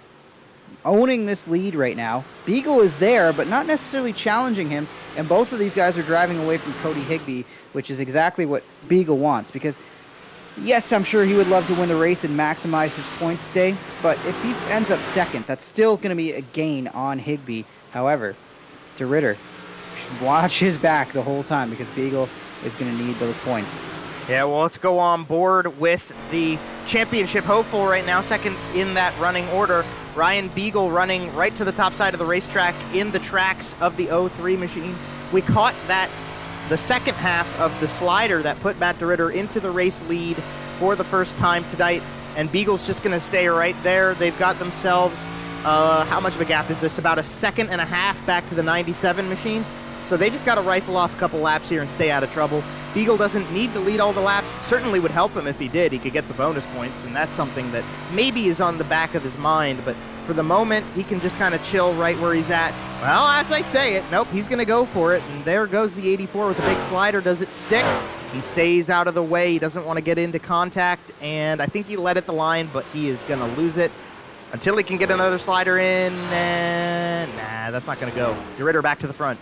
owning this lead right now. Beagle is there, but not necessarily challenging him, and both of these guys are driving away from Cody Higbie, which is exactly what Beagle wants, because yes, I'm sure he would love to win the race and maximize his points today, but if he ends up second, that's still going to be a gain on Higbie. However, DeRitter should watch his back the whole time, because Beagle is going to need those points. Yeah, well, let's go on board with the championship hopeful right now, second in that running order. Ryan Beagle running right to the top side of the racetrack in the tracks of the 03 machine. We caught the second half of the slider that put Matt DeRitter into the race lead for the first time tonight, and Beagle's just going to stay right there. They've got themselves, how much of a gap is this? About a second and a half back to the 97 machine. So they just got to rifle off a couple laps here and stay out of trouble. Beagle doesn't need to lead all the laps. Certainly would help him if he did. He could get the bonus points, and that's something that maybe is on the back of his mind. But for the moment, he can just kind of chill right where he's at. Well, as I say it, nope, he's going to go for it. And there goes the 84 with a big slider. Does it stick? He stays out of the way. He doesn't want to get into contact. And I think he led at the line, but he is going to lose it until he can get another slider in. And nah, that's not going to go. DeRitter back to the front.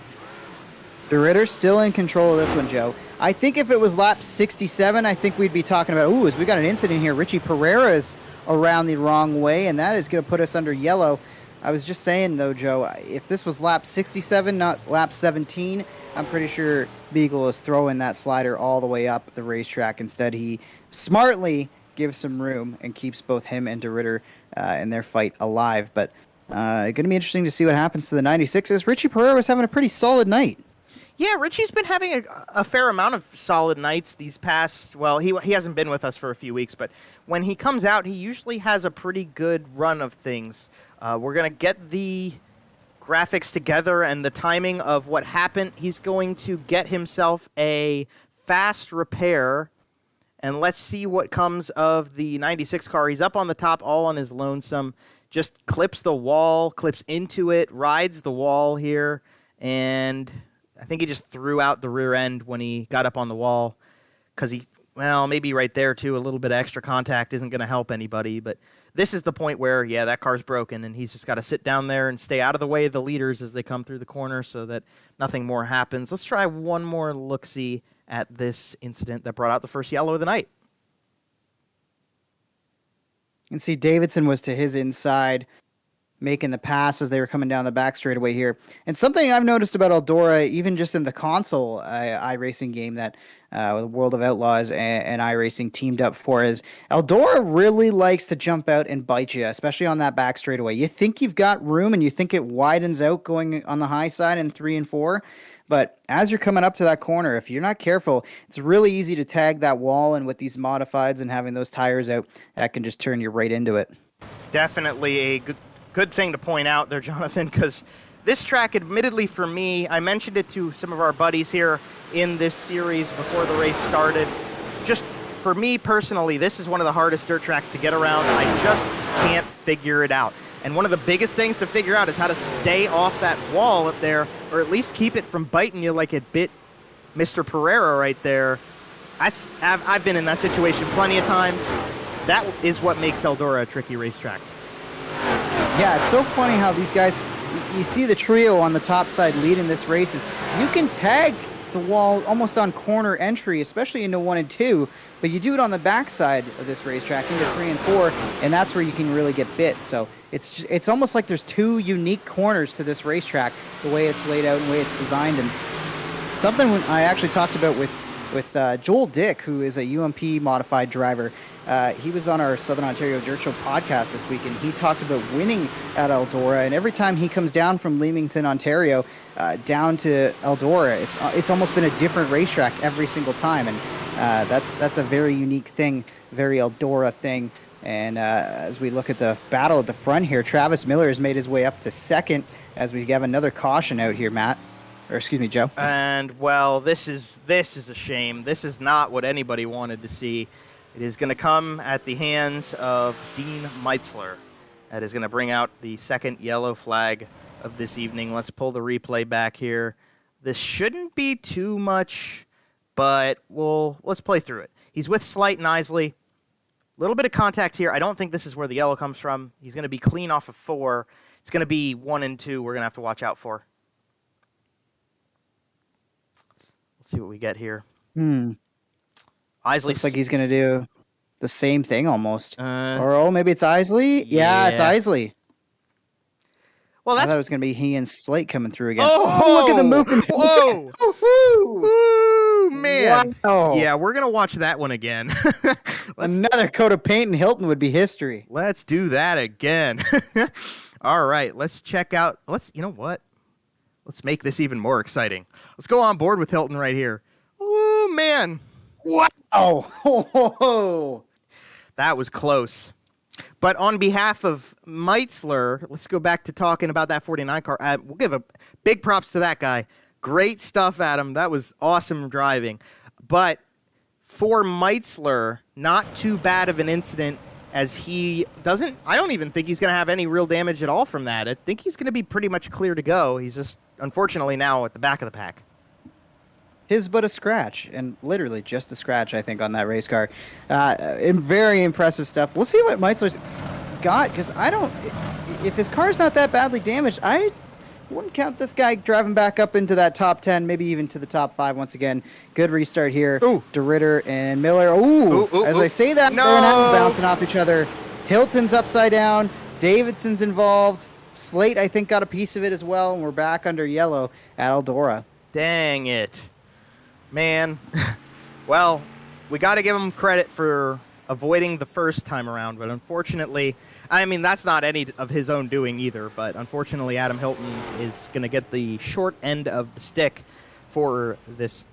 DeRitter still in control of this one, Joe. I think if it was lap 67, I think we'd be talking about, as we got an incident here. Richie Pereira is around the wrong way, and that is going to put us under yellow. I was just saying, though, Joe, if this was lap 67, not lap 17, I'm pretty sure Beagle is throwing that slider all the way up the racetrack. Instead, he smartly gives some room and keeps both him and DeRitter in their fight alive. But going to be interesting to see what happens to the 96s. Richie Pereira was having a pretty solid night. Yeah, Richie's been having a fair amount of solid nights these past, well, he hasn't been with us for a few weeks, but when he comes out, he usually has a pretty good run of things. We're going to get the graphics together and the timing of what happened. He's going to get himself a fast repair, and let's see what comes of the 96 car. He's up on the top all on his lonesome, just clips the wall, clips into it, rides the wall here, and I think he just threw out the rear end when he got up on the wall because maybe right there too, a little bit of extra contact isn't going to help anybody. But this is the point where, yeah, that car's broken and he's just got to sit down there and stay out of the way of the leaders as they come through the corner so that nothing more happens. Let's try one more look-see at this incident that brought out the first yellow of the night. You can see Davidson was to his inside, making the pass as they were coming down the back straightaway here. And something I've noticed about Eldora, even just in the console iRacing game that the World of Outlaws and iRacing teamed up for, is Eldora really likes to jump out and bite you, especially on that back straightaway. You think you've got room and you think it widens out going on the high side in 3 and 4, but as you're coming up to that corner, if you're not careful, it's really easy to tag that wall, and with these modifieds and having those tires out, that can just turn you right into it. Definitely a good thing to point out there, Jonathan, because this track, admittedly for me, I mentioned it to some of our buddies here in this series before the race started. Just for me personally, this is one of the hardest dirt tracks to get around. I just can't figure it out. And one of the biggest things to figure out is how to stay off that wall up there, or at least keep it from biting you like it bit Mr. Pereira right there. I've been in that situation plenty of times. that is what makes Eldora a tricky racetrack. Yeah, it's so funny how these guys, you see the trio on the top side leading this races. You can tag the wall almost on corner entry, especially into 1 and 2, but you do it on the backside of this racetrack into 3 and 4, and that's where you can really get bit. So it's almost like there's 2 unique corners to this racetrack, the way it's laid out and the way it's designed. And something I actually talked about with Joel Dick, who is a UMP modified driver. He was on our Southern Ontario Dirt Show podcast this week, and he talked about winning at Eldora. And every time he comes down from Leamington, Ontario, down to Eldora, it's almost been a different racetrack every single time. And that's a very unique thing, very Eldora thing. And as we look at the battle at the front here, Travis Miller has made his way up to second as we have another caution out here, Matt. Or excuse me, Joe. And, well, this is a shame. This is not what anybody wanted to see. It is going to come at the hands of Dean Meitzler. That is going to bring out the second yellow flag of this evening. Let's pull the replay back here. This shouldn't be too much, but let's play through it. He's with Slight and Isley. A little bit of contact here. I don't think this is where the yellow comes from. He's going to be clean off of 4. It's going to be 1 and 2 we're going to have to watch out for. Let's see what we get here. Isley looks like he's going to do the same thing almost. Or maybe it's Isley? Yeah, it's Isley. Well, I thought it was going to be he and Slate coming through again. Oh, look at the movement. Whoa. Woo, man. Wow. Yeah, we're going to watch that one again. Another coat of paint in Hilton would be history. Let's do that again. All right, let's check out. You know what? Let's make this even more exciting. Let's go on board with Hilton right here. Oh, man. Wow. Oh. That was close. But on behalf of Meitzler, let's go back to talking about that 49 car. We'll give a big props to that guy. Great stuff, Adam. That was awesome driving. But for Meitzler, not too bad of an incident, as I don't even think he's going to have any real damage at all from that. I think he's going to be pretty much clear to go. He's just, unfortunately, now at the back of the pack. His but a scratch, and literally just a scratch, I think, on that race car. Very impressive stuff. We'll see what Meitzler's got, because if his car's not that badly damaged, I wouldn't count this guy driving back up into that top 10, maybe even to the top 5 once again. Good restart here. DeRitter and Miller. I say that, no. They're not bouncing off each other. Hilton's upside down. Davidson's involved. Slate, I think, got a piece of it as well, and we're back under yellow at Eldora. Dang it. Man. Well, we got to give him credit for avoiding the first time around, but unfortunately, I mean, that's not any of his own doing either, but unfortunately, Adam Hilton is going to get the short end of the stick for this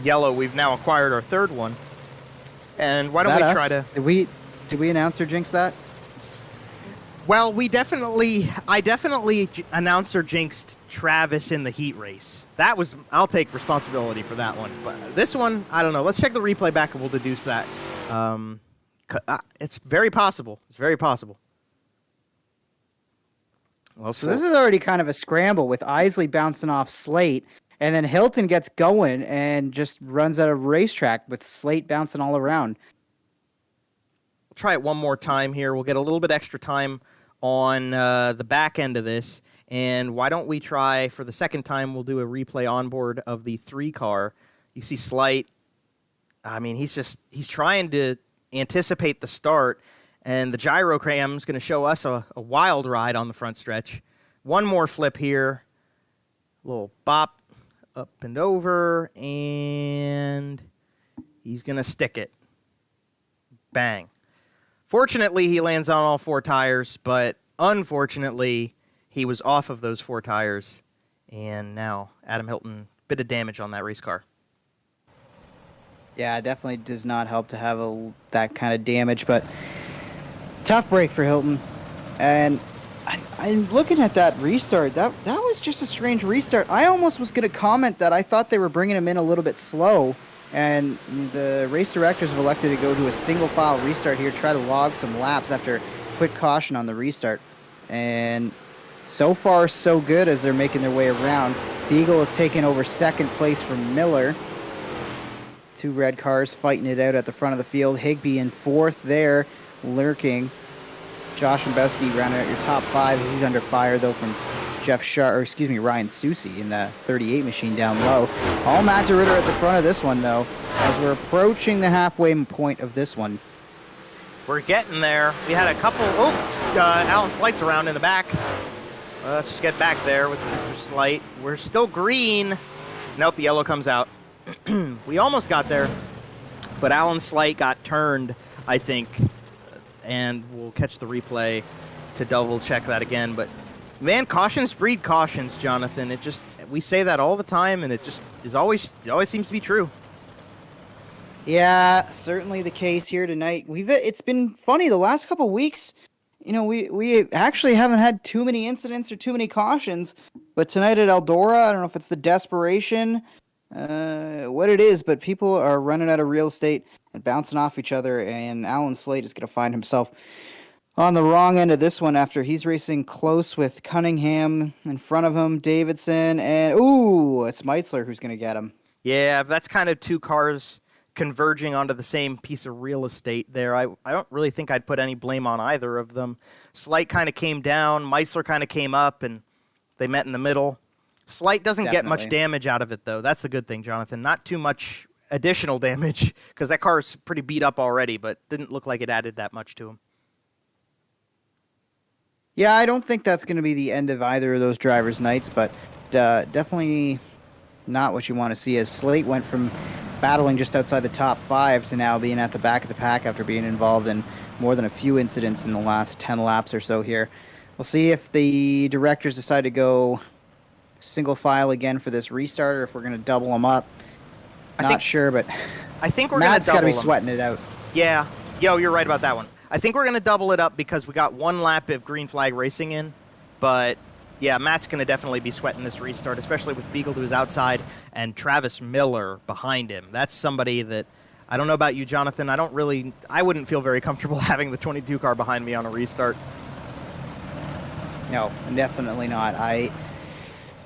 yellow. We've now acquired our third one. And why don't we try to... Did we announce or jinx that? Well, I definitely announcer jinxed Travis in the heat race. I'll take responsibility for that one. But this one, I don't know. Let's check the replay back and we'll deduce that. It's very possible. It's very possible. Well, so this is already kind of a scramble with Isley bouncing off Slate, and then Hilton gets going and just runs out of racetrack with Slate bouncing all around. We'll try it one more time here. We'll get a little bit extra time on the back end of this. And why don't we try, for the second time, we'll do a replay onboard of the 3 car. You see Slight. I mean, he's trying to anticipate the start, and the gyrocam is going to show us a wild ride on the front stretch. One more flip here. A little bop up and over, and he's going to stick it. Bang. Fortunately, he lands on all 4 tires, but unfortunately, he was off of those 4 tires, and now Adam Hilton, bit of damage on that race car. Yeah, it definitely does not help to have that kind of damage, but tough break for Hilton. And I'm looking at that restart. That was just a strange restart. I almost was going to comment that I thought they were bringing him in a little bit slow, and the race directors have elected to go to a single file restart here, try to log some laps after quick caution on the restart. And so far, so good as they're making their way around. Beagle has taken over second place from Miller. Two red cars fighting it out at the front of the field. Higbie in fourth there, lurking. Josh Mbesky rounding out your top 5. He's under fire, though, from Ryan Susi in the 38 machine down low. All Matt DeRitter at the front of this one, though, as we're approaching the halfway point of this one. We're getting there. We had a couple. Alan Slight's around in the back. Let's just get back there with Mr. Slight. We're still green. Nope, yellow comes out. We almost got there, but Alan Slight got turned, I think, and we'll catch the replay to double check that again. But man, cautions breed cautions, Jonathan. We say that all the time, and it always seems to be true. Yeah, certainly the case here tonight. It's been funny the last couple of weeks. You know, we actually haven't had too many incidents or too many cautions, but tonight at Eldora, I don't know if it's the desperation, what it is, but people are running out of real estate and bouncing off each other, and Alan Slate is going to find himself on the wrong end of this one after he's racing close with Cunningham in front of him, Davidson, and it's Meitzler who's going to get him. Yeah, that's kind of two cars converging onto the same piece of real estate there. I don't really think I'd put any blame on either of them. Slight kind of came down, Meitzler kind of came up, and they met in the middle. Slight doesn't get much damage out of it, though. That's the good thing, Jonathan. Not too much additional damage, because that car's pretty beat up already, but didn't look like it added that much to him. Yeah, I don't think that's going to be the end of either of those drivers' nights, but definitely not what you want to see, as Slate went from battling just outside the top 5 to now being at the back of the pack after being involved in more than a few incidents in the last 10 laps or so here. We'll see if the directors decide to go single file again for this restart, or if we're going to double them up. Not sure, but I think we're going to double them. Matt's got to be sweating it out. Yeah. You're right about that one. I think we're going to double it up because we got one lap of green flag racing in, but yeah, Matt's going to definitely be sweating this restart, especially with Beagle to his outside and Travis Miller behind him. That's somebody that, I don't know about you, Jonathan, I wouldn't feel very comfortable having the 22 car behind me on a restart. No, definitely not.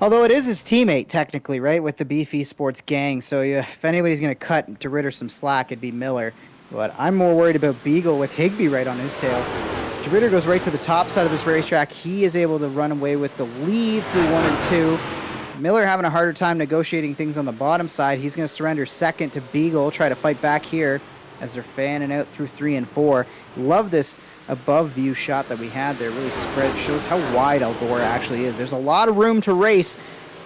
Although it is his teammate, technically, right, with the Beef Esports gang, so if anybody's going to cut DeRitter some slack, it'd be Miller. But I'm more worried about Beagle with Higbie right on his tail. DeRitter goes right to the top side of this racetrack. He is able to run away with the lead through 1 and 2. Miller having a harder time negotiating things on the bottom side. He's going to surrender second to Beagle, try to fight back here as they're fanning out through 3 and 4. Love this above view shot that we had there. Really shows how wide Eldora actually is. There's a lot of room to race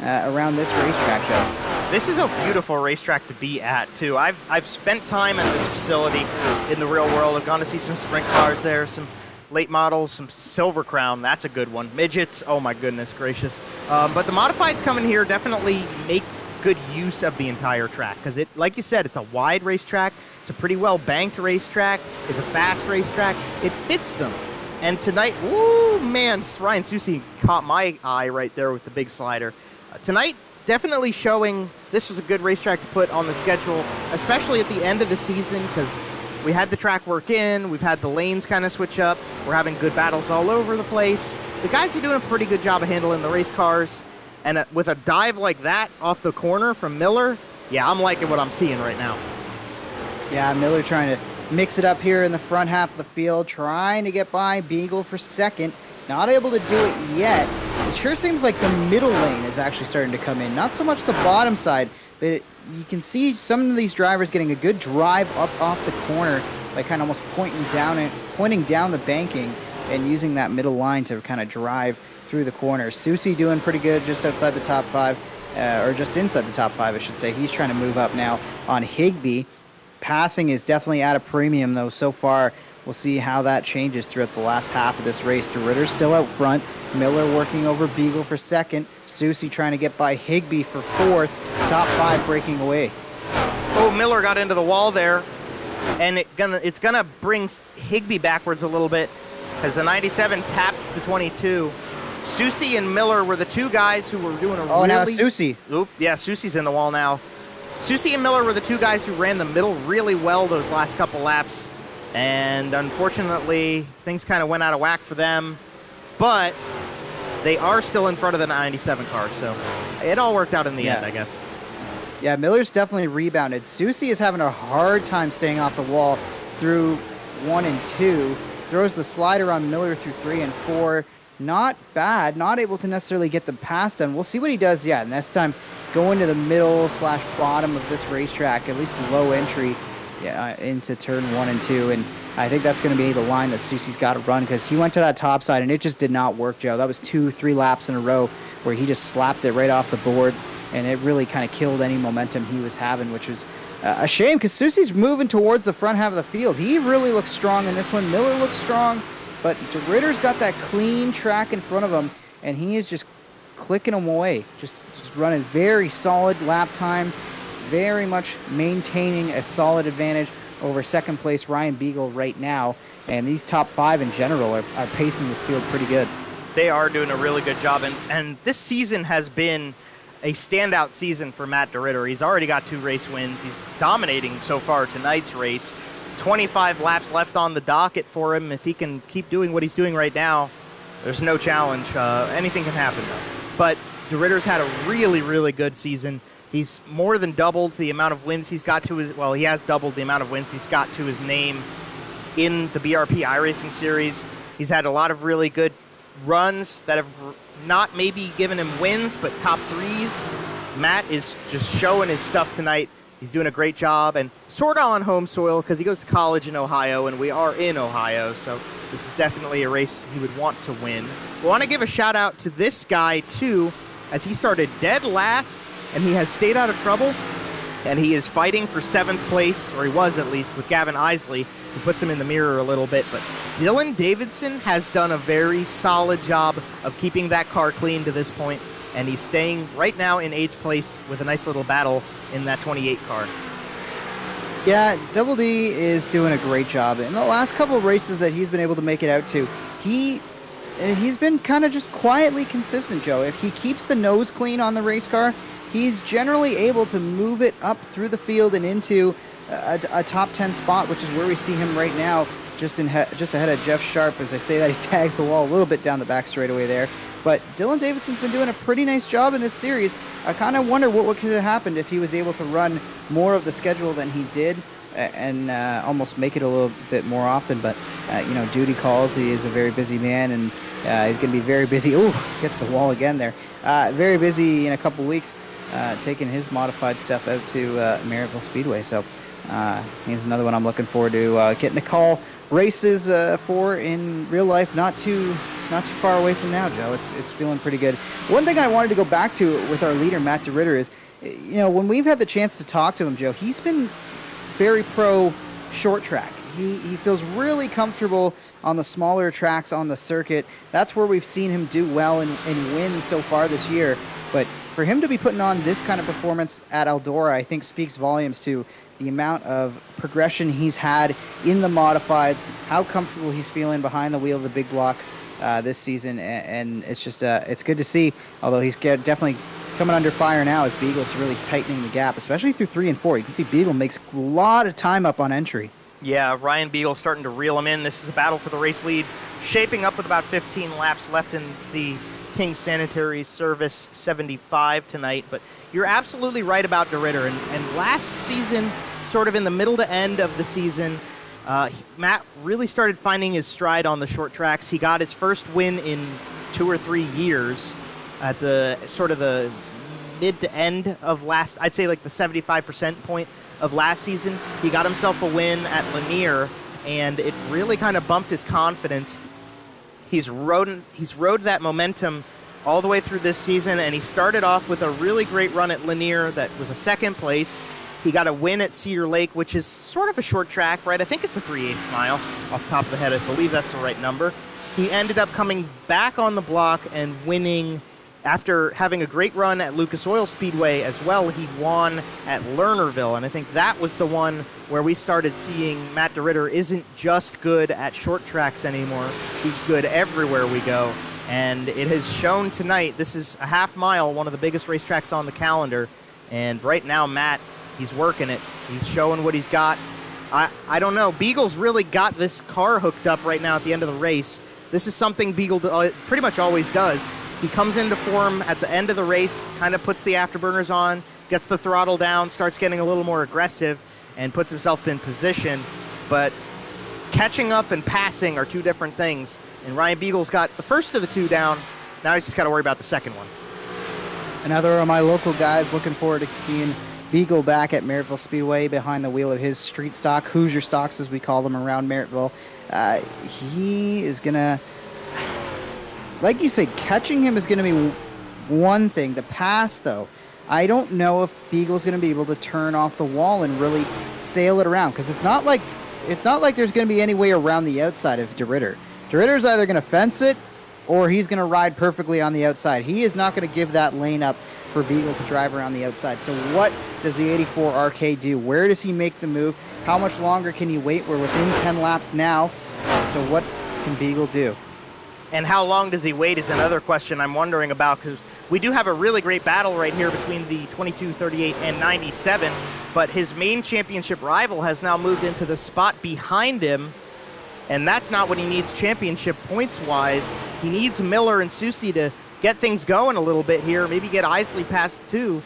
around this racetrack, Joe. This is a beautiful racetrack to be at, too. I've spent time at this facility in the real world. I've gone to see some sprint cars there, some late models, some Silver Crown. That's a good one. Midgets, oh my goodness gracious. But the modifieds coming here definitely make good use of the entire track, because like you said, it's a wide racetrack. It's a pretty well banked racetrack. It's a fast racetrack. It fits them. And tonight, woo, man, Ryan Susi caught my eye right there with the big slider. Tonight, definitely showing this was a good racetrack to put on the schedule, especially at the end of the season, because we had the track work in, we've had the lanes kind of switch up, we're having good battles all over the place. The guys are doing a pretty good job of handling the race cars, and with a dive like that off the corner from Miller, yeah, I'm liking what I'm seeing right now. Yeah, Miller trying to mix it up here in the front half of the field, trying to get by Beagle for second. Not able to do it yet. It sure seems like the middle lane is actually starting to come in. Not so much the bottom side, but you can see some of these drivers getting a good drive up off the corner by kind of almost pointing down the banking and using that middle line to kind of drive through the corner. Susi doing pretty good just outside the top 5, or just inside the top 5, I should say. He's trying to move up now on Higbie. Passing is definitely at a premium, though, so far. We'll see how that changes throughout the last half of this race. DeRitter's still out front. Miller working over Beagle for second. Susi trying to get by Higbie for fourth. Top 5 breaking away. Oh, Miller got into the wall there. And it's gonna bring Higbie backwards a little bit, because the 97 tapped the 22. Susi and Miller were the two guys who were doing a really... Oh, now Susi. Oop, yeah, Susi's in the wall now. Susi and Miller were the two guys who ran the middle really well those last couple laps. And unfortunately, things kind of went out of whack for them. But they are still in front of the 97 car, so it all worked out in the end, I guess. Yeah, Miller's definitely rebounded. Susie is having a hard time staying off the wall through 1 and 2. Throws the slider on Miller through 3 and 4. Not bad. Not able to necessarily get the pass done. We'll see what he does. Yeah, next time go into the middle / bottom of this racetrack, at least low entry, into turn 1 and 2. And I think that's going to be the line that Susie's got to run, because he went to that top side and it just did not work, Joe. That was 2-3 laps in a row where he just slapped it right off the boards, and it really kind of killed any momentum he was having, which was a shame, because Susie's moving towards the front half of the field. He really looks strong in this one. Miller looks strong, but DeRitter's got that clean track in front of him, and he is just clicking them away, just running very solid lap times, very much maintaining a solid advantage over second place Ryan Beagle right now. And these top 5 in general are pacing this field pretty good. They are doing a really good job, and this season has been a standout season for Matt DeRitter. He's already got 2 race wins. He's dominating so far tonight's race. 25 laps left on the docket for him. If he can keep doing what he's doing right now, there's no challenge. Anything can happen, though. But DeRitter's had a really, really good season. He's more than doubled the amount of wins he's got to his, well, he has doubled the amount of wins he's got to his name in the BRP iRacing series. He's had a lot of really good runs that have not maybe given him wins, but top 3s. Matt is just showing his stuff tonight. He's doing a great job, and sort of on home soil, because he goes to college in Ohio, and we are in Ohio, so this is definitely a race he would want to win. We want to give a shout out to this guy too, as he started dead last, and he has stayed out of trouble, and he is fighting for 7th place, or he was at least, with Gavin Isley, who puts him in the mirror a little bit. But Dylan Davidson has done a very solid job of keeping that car clean to this point, and he's staying right now in 8th place with a nice little battle in that 28 car. Yeah, Double D is doing a great job. In the last couple of races that he's been able to make it out to, he's been kind of just quietly consistent, Joe. If he keeps the nose clean on the race car, he's generally able to move it up through the field and into a top 10 spot, which is where we see him right now, just ahead of Jeff Sharp. As I say that, he tags the wall a little bit down the back straightaway there. But Dylan Davidson's been doing a pretty nice job in this series. I kind of wonder what could have happened if he was able to run more of the schedule than he did, and almost make it a little bit more often. But duty calls. He is a very busy man, and he's going to be very busy. Ooh, gets the wall again there. Very busy in a couple weeks, taking his modified stuff out to Maryville Speedway. So he's another one I'm looking forward to getting to call races for in real life. Not too far away from now, Joe. It's feeling pretty good. One thing I wanted to go back to with our leader, Matt DeRitter, is, when we've had the chance to talk to him, Joe, he's been very pro short track. He feels really comfortable on the smaller tracks on the circuit. That's where we've seen him do well and win so far this year. But for him to be putting on this kind of performance at Eldora, I think speaks volumes to the amount of progression he's had in the modifieds, how comfortable he's feeling behind the wheel of the big blocks this season, and it's just it's good to see. Although he's definitely coming under fire now as Beagle's really tightening the gap, especially through 3 and 4. You can see Beagle makes a lot of time up on entry. Yeah, Ryan Beagle starting to reel him in. This is a battle for the race lead, shaping up with about 15 laps left in the King Sanitary Service 75 tonight. But you're absolutely right about DeRitter. And last season, sort of in the middle to end of the season, Matt really started finding his stride on the short tracks. He got his first win in 2 or 3 years at the sort of the mid to end of last, I'd say like the 75% point of last season. He got himself a win at Lanier, and it really kind of bumped his confidence. He's rode that momentum all the way through this season, and he started off with a really great run at Lanier that was a 2nd place. He got a win at Cedar Lake, which is sort of a short track, right? I think it's a 3/8 mile off the top of the head. I believe that's the right number. He ended up coming back on the block and winning after having a great run at Lucas Oil Speedway as well. He won at Lernerville, and I think that was the one where we started seeing Matt DeRitter isn't just good at short tracks anymore. He's good everywhere we go, and it has shown tonight. This is a half mile, one of the biggest racetracks on the calendar, and right now Matt, he's working it. He's showing what he's got. I don't know. Beagle's really got this car hooked up right now at the end of the race. This is something Beagle pretty much always does. He comes into form at the end of the race, kind of puts the afterburners on, gets the throttle down, starts getting a little more aggressive, and puts himself in position. But catching up and passing are two different things. And Ryan Beagle's got the first of the two down. Now he's just got to worry about the second one. Another of my local guys, looking forward to seeing Beagle back at Merrittville Speedway behind the wheel of his street stock, Hoosier stocks as we call them around Merrittville. He is going to, like you said, catching him is going to be one thing. The pass, though, I don't know if Beagle's going to be able to turn off the wall and really sail it around, because it's not like there's going to be any way around the outside of DeRitter. DeRitter's either going to fence it or he's going to ride perfectly on the outside. He is not going to give that lane up for Beagle to drive around the outside. So what does the 84 RK do? Where does he make the move? How much longer can he wait? We're within 10 laps now. So what can Beagle do? And how long does he wait is another question I'm wondering about, because we do have a really great battle right here between the 22, 38, and 97, but his main championship rival has now moved into the spot behind him, and that's not what he needs championship points-wise. He needs Miller and Susie to get things going a little bit here, maybe get Isley past two.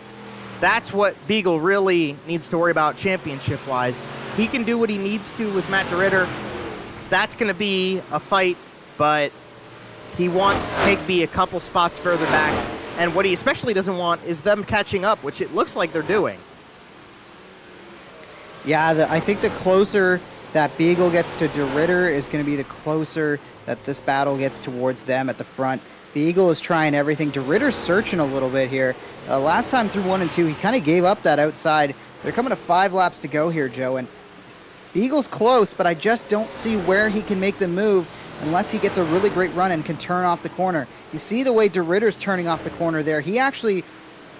That's what Beagle really needs to worry about championship-wise. He can do what he needs to with Matt DeRitter. That's going to be a fight, but he wants Higbie a couple spots further back. And what he especially doesn't want is them catching up, which it looks like they're doing. Yeah, I think the closer that Beagle gets to DeRitter is going to be the closer that this battle gets towards them at the front. Beagle is trying everything. DeRitter's searching a little bit here. Last time through 1 and 2, he kind of gave up that outside. They're coming to 5 laps to go here, Joe, and Beagle's close, but I just don't see where he can make the move unless he gets a really great run and can turn off the corner. You see the way DeRitter's turning off the corner there. He actually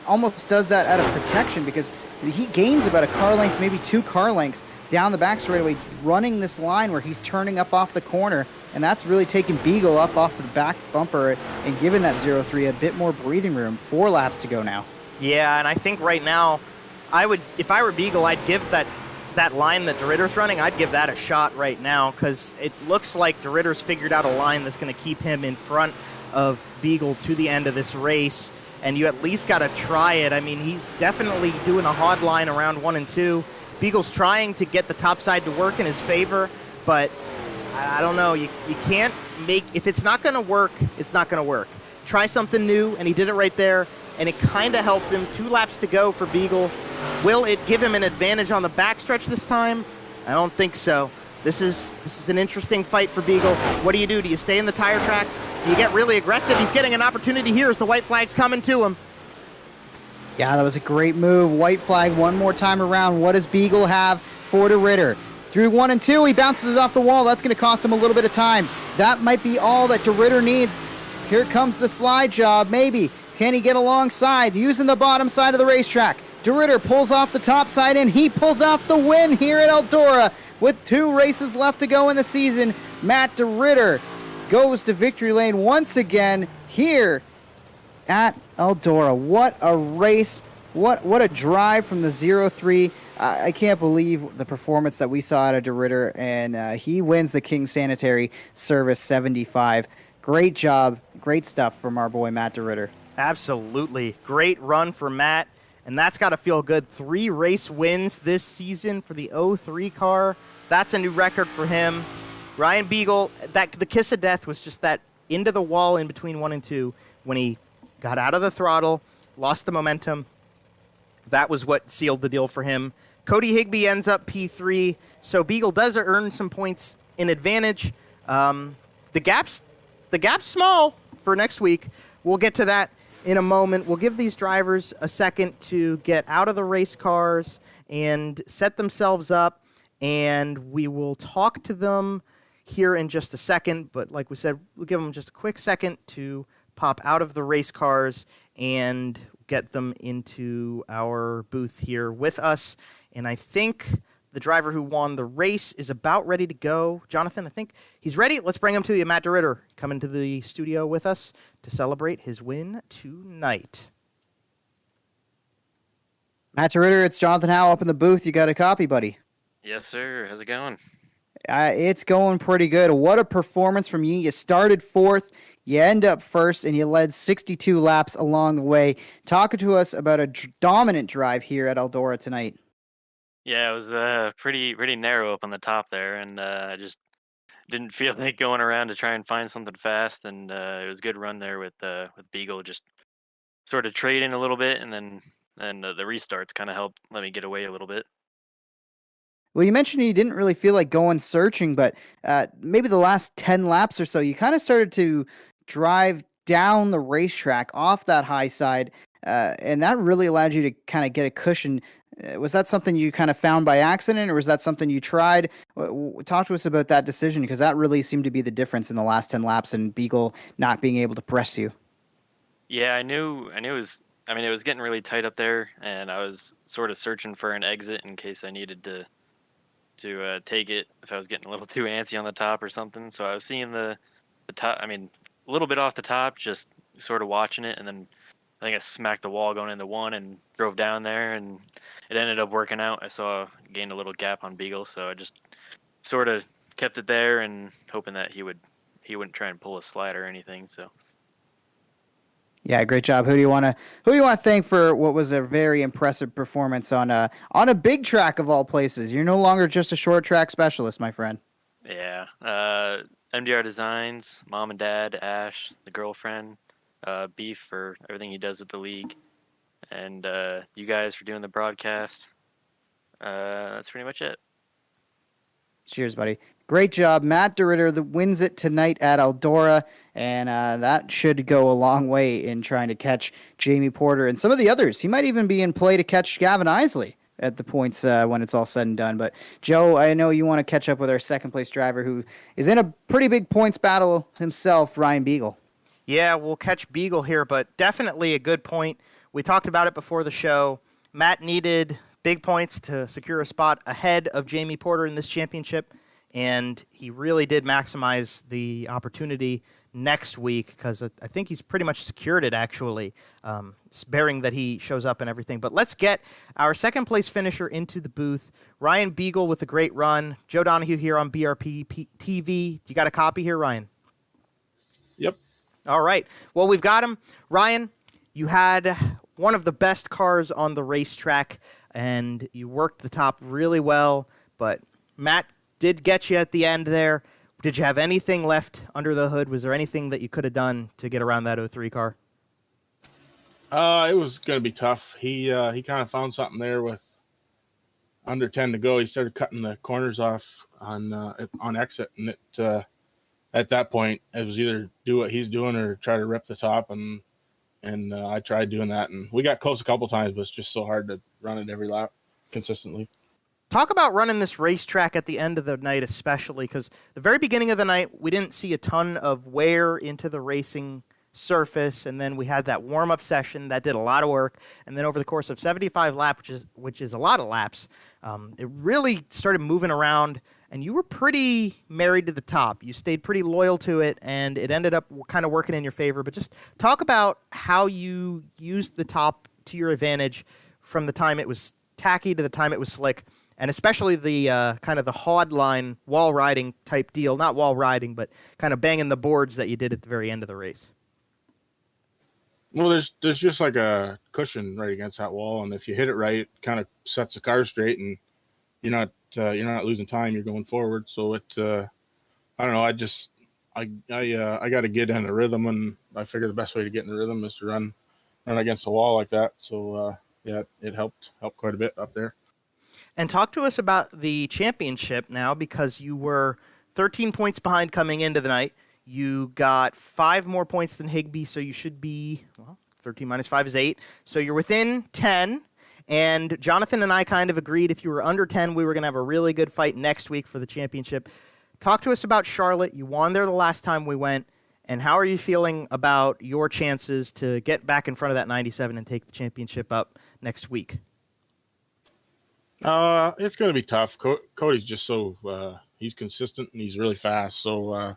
almost does that out of protection, because he gains about a car length, maybe 2 car lengths down the back straightaway, running this line where he's turning up off the corner, and that's really taking Beagle up off the back bumper and giving that 0-3 a bit more breathing room. 4 laps to go now. Yeah, and I think right now, if I were Beagle, I'd give that line that DeRitter's running, I'd give that a shot right now, because it looks like DeRitter's figured out a line that's going to keep him in front of Beagle to the end of this race, and you at least got to try it. I mean, he's definitely doing a hard line around 1 and 2. Beagle's trying to get the top side to work in his favor, but I don't know. You can't make, if it's not going to work, it's not going to work. Try something new, and he did it right there, and it kind of helped him. 2 laps to go for Beagle. Will it give him an advantage on the backstretch this time? I don't think so. This is an interesting fight for Beagle. What do? Do you stay in the tire tracks? Do you get really aggressive? He's getting an opportunity here as the white flag's coming to him. Yeah, that was a great move. White flag one more time around. What does Beagle have for DeRitter? Through 1 and 2, he bounces it off the wall. That's going to cost him a little bit of time. That might be all that DeRitter needs. Here comes the slide job, maybe. Can he get alongside? Using the bottom side of the racetrack. DeRitter pulls off the top side, and he pulls off the win here at Eldora. With 2 races left to go in the season, Matt DeRitter goes to victory lane once again here at Eldora. What a race. What a drive from the 0-3. I can't believe the performance that we saw out of DeRitter, and he wins the King Sanitary Service 75. Great job. Great stuff from our boy Matt DeRitter. Absolutely. Great run for Matt, and that's got to feel good. 3 race wins this season for the 03 car. That's a new record for him. Ryan Beagle, the kiss of death was just that into the wall in between 1 and 2 when he got out of the throttle, lost the momentum. That was what sealed the deal for him. Cody Higbie ends up P3, so Beagle does earn some points in advantage. The gap's small for next week. We'll get to that in a moment. We'll give these drivers a second to get out of the race cars and set themselves up, and we will talk to them here in just a second. But like we said, we'll give them just a quick second to pop out of the race cars and get them into our booth here with us. And I think the driver who won the race is about ready to go. Jonathan, I think he's ready. Let's bring him to you. Matt DeRitter coming to the studio with us to celebrate his win tonight. Matt DeRitter, it's Jonathan Howe up in the booth. You got a copy, buddy? Yes, sir. How's it going? It's going pretty good. What a performance from you. You started 4th, You end up first, and you led 62 laps along the way. Talking to us about a dominant drive here at Eldora tonight. Yeah, it was pretty narrow up on the top there, and I just didn't feel like going around to try and find something fast. And it was a good run there with Beagle, just sort of trading a little bit, and then the restarts kind of helped let me get away a little bit. Well, you mentioned you didn't really feel like going searching, but maybe the last 10 laps or so, you kind of started to drive down the racetrack off that high side, and that really allowed you to kind of get a cushion. Was that something you kind of found by accident, or was that something you tried? Talk to us about that decision, because that really seemed to be the difference in the last 10 laps and Beagle not being able to press you. Yeah, I knew it was. I mean, it was getting really tight up there, and I was sort of searching for an exit in case I needed to take it if I was getting a little too antsy on the top or something. So I was seeing the top. I mean, a little bit off the top, just sort of watching it, and then I think I smacked the wall going into one and drove down there, and it ended up working out. Gained a little gap on Beagle, so I just sort of kept it there and hoping that he wouldn't try and pull a slide or anything. So. Yeah, great job. Who do you want to thank for what was a very impressive performance on a big track of all places? You're no longer just a short track specialist, my friend. Yeah. MDR Designs, mom and dad, Ash, the girlfriend, Beef for everything he does with the league, and you guys for doing the broadcast. That's pretty much it. Cheers, buddy. Great job. Matt DeRitter that wins it tonight at Eldora, and that should go a long way in trying to catch Jayme Porter and some of the others. He might even be in play to catch Gavin Isley at the points when it's all said and done. But, Joe, I know you want to catch up with our second-place driver who is in a pretty big points battle himself, Ryan Beagle. Yeah, we'll catch Beagle here, but definitely a good point. We talked about it before the show. Matt needed big points to secure a spot ahead of Jayme Porter in this championship, and he really did maximize the opportunity next week because I think he's pretty much secured it, actually, bearing that he shows up and everything. But let's get our second-place finisher into the booth. Ryan Beagle with a great run. Joe Donahue here on BRPtv. You got a copy here, Ryan? Yep. All right. Well, we've got him. Ryan, you had one of the best cars on the racetrack, and you worked the top really well, but Matt did get you at the end there. Did you have anything left under the hood? Was there anything that you could have done to get around that 03 car? It was going to be tough. He kind of found something there with under 10 to go. He started cutting the corners off on exit, and it at that point it was either do what he's doing or try to rip the top, and I tried doing that, and we got close a couple times, but it's just so hard to run it every lap consistently. Talk about running this racetrack at the end of the night, especially because the very beginning of the night, we didn't see a ton of wear into the racing surface, and then we had that warm-up session that did a lot of work, and then over the course of 75 laps, which is a lot of laps, it really started moving around, and you were pretty married to the top. You stayed pretty loyal to it, and it ended up kind of working in your favor. But just talk about how you used the top to your advantage from the time it was tacky to the time it was slick, and especially the kind of the hard line wall riding type deal. Not wall riding, but kind of banging the boards that you did at the very end of the race. Well, there's just like a cushion right against that wall, and if you hit it right, it kind of sets the car straight, and you're not losing time. You're going forward. So it, I don't know. I got to get in the rhythm, and I figure the best way to get in the rhythm is to run against the wall like that. So yeah, it helped quite a bit up there. And talk to us about the championship now, because you were 13 points behind coming into the night. You got 5 more points than Higbie, so you should be, 13 minus 5 is 8. So you're within 10. And Jonathan and I kind of agreed if you were under 10, we were going to have a really good fight next week for the championship. Talk to us about Charlotte. You won there the last time we went. And how are you feeling about your chances to get back in front of that 97 and take the championship up next week? It's going to be tough. Cody's just so he's consistent and he's really fast. So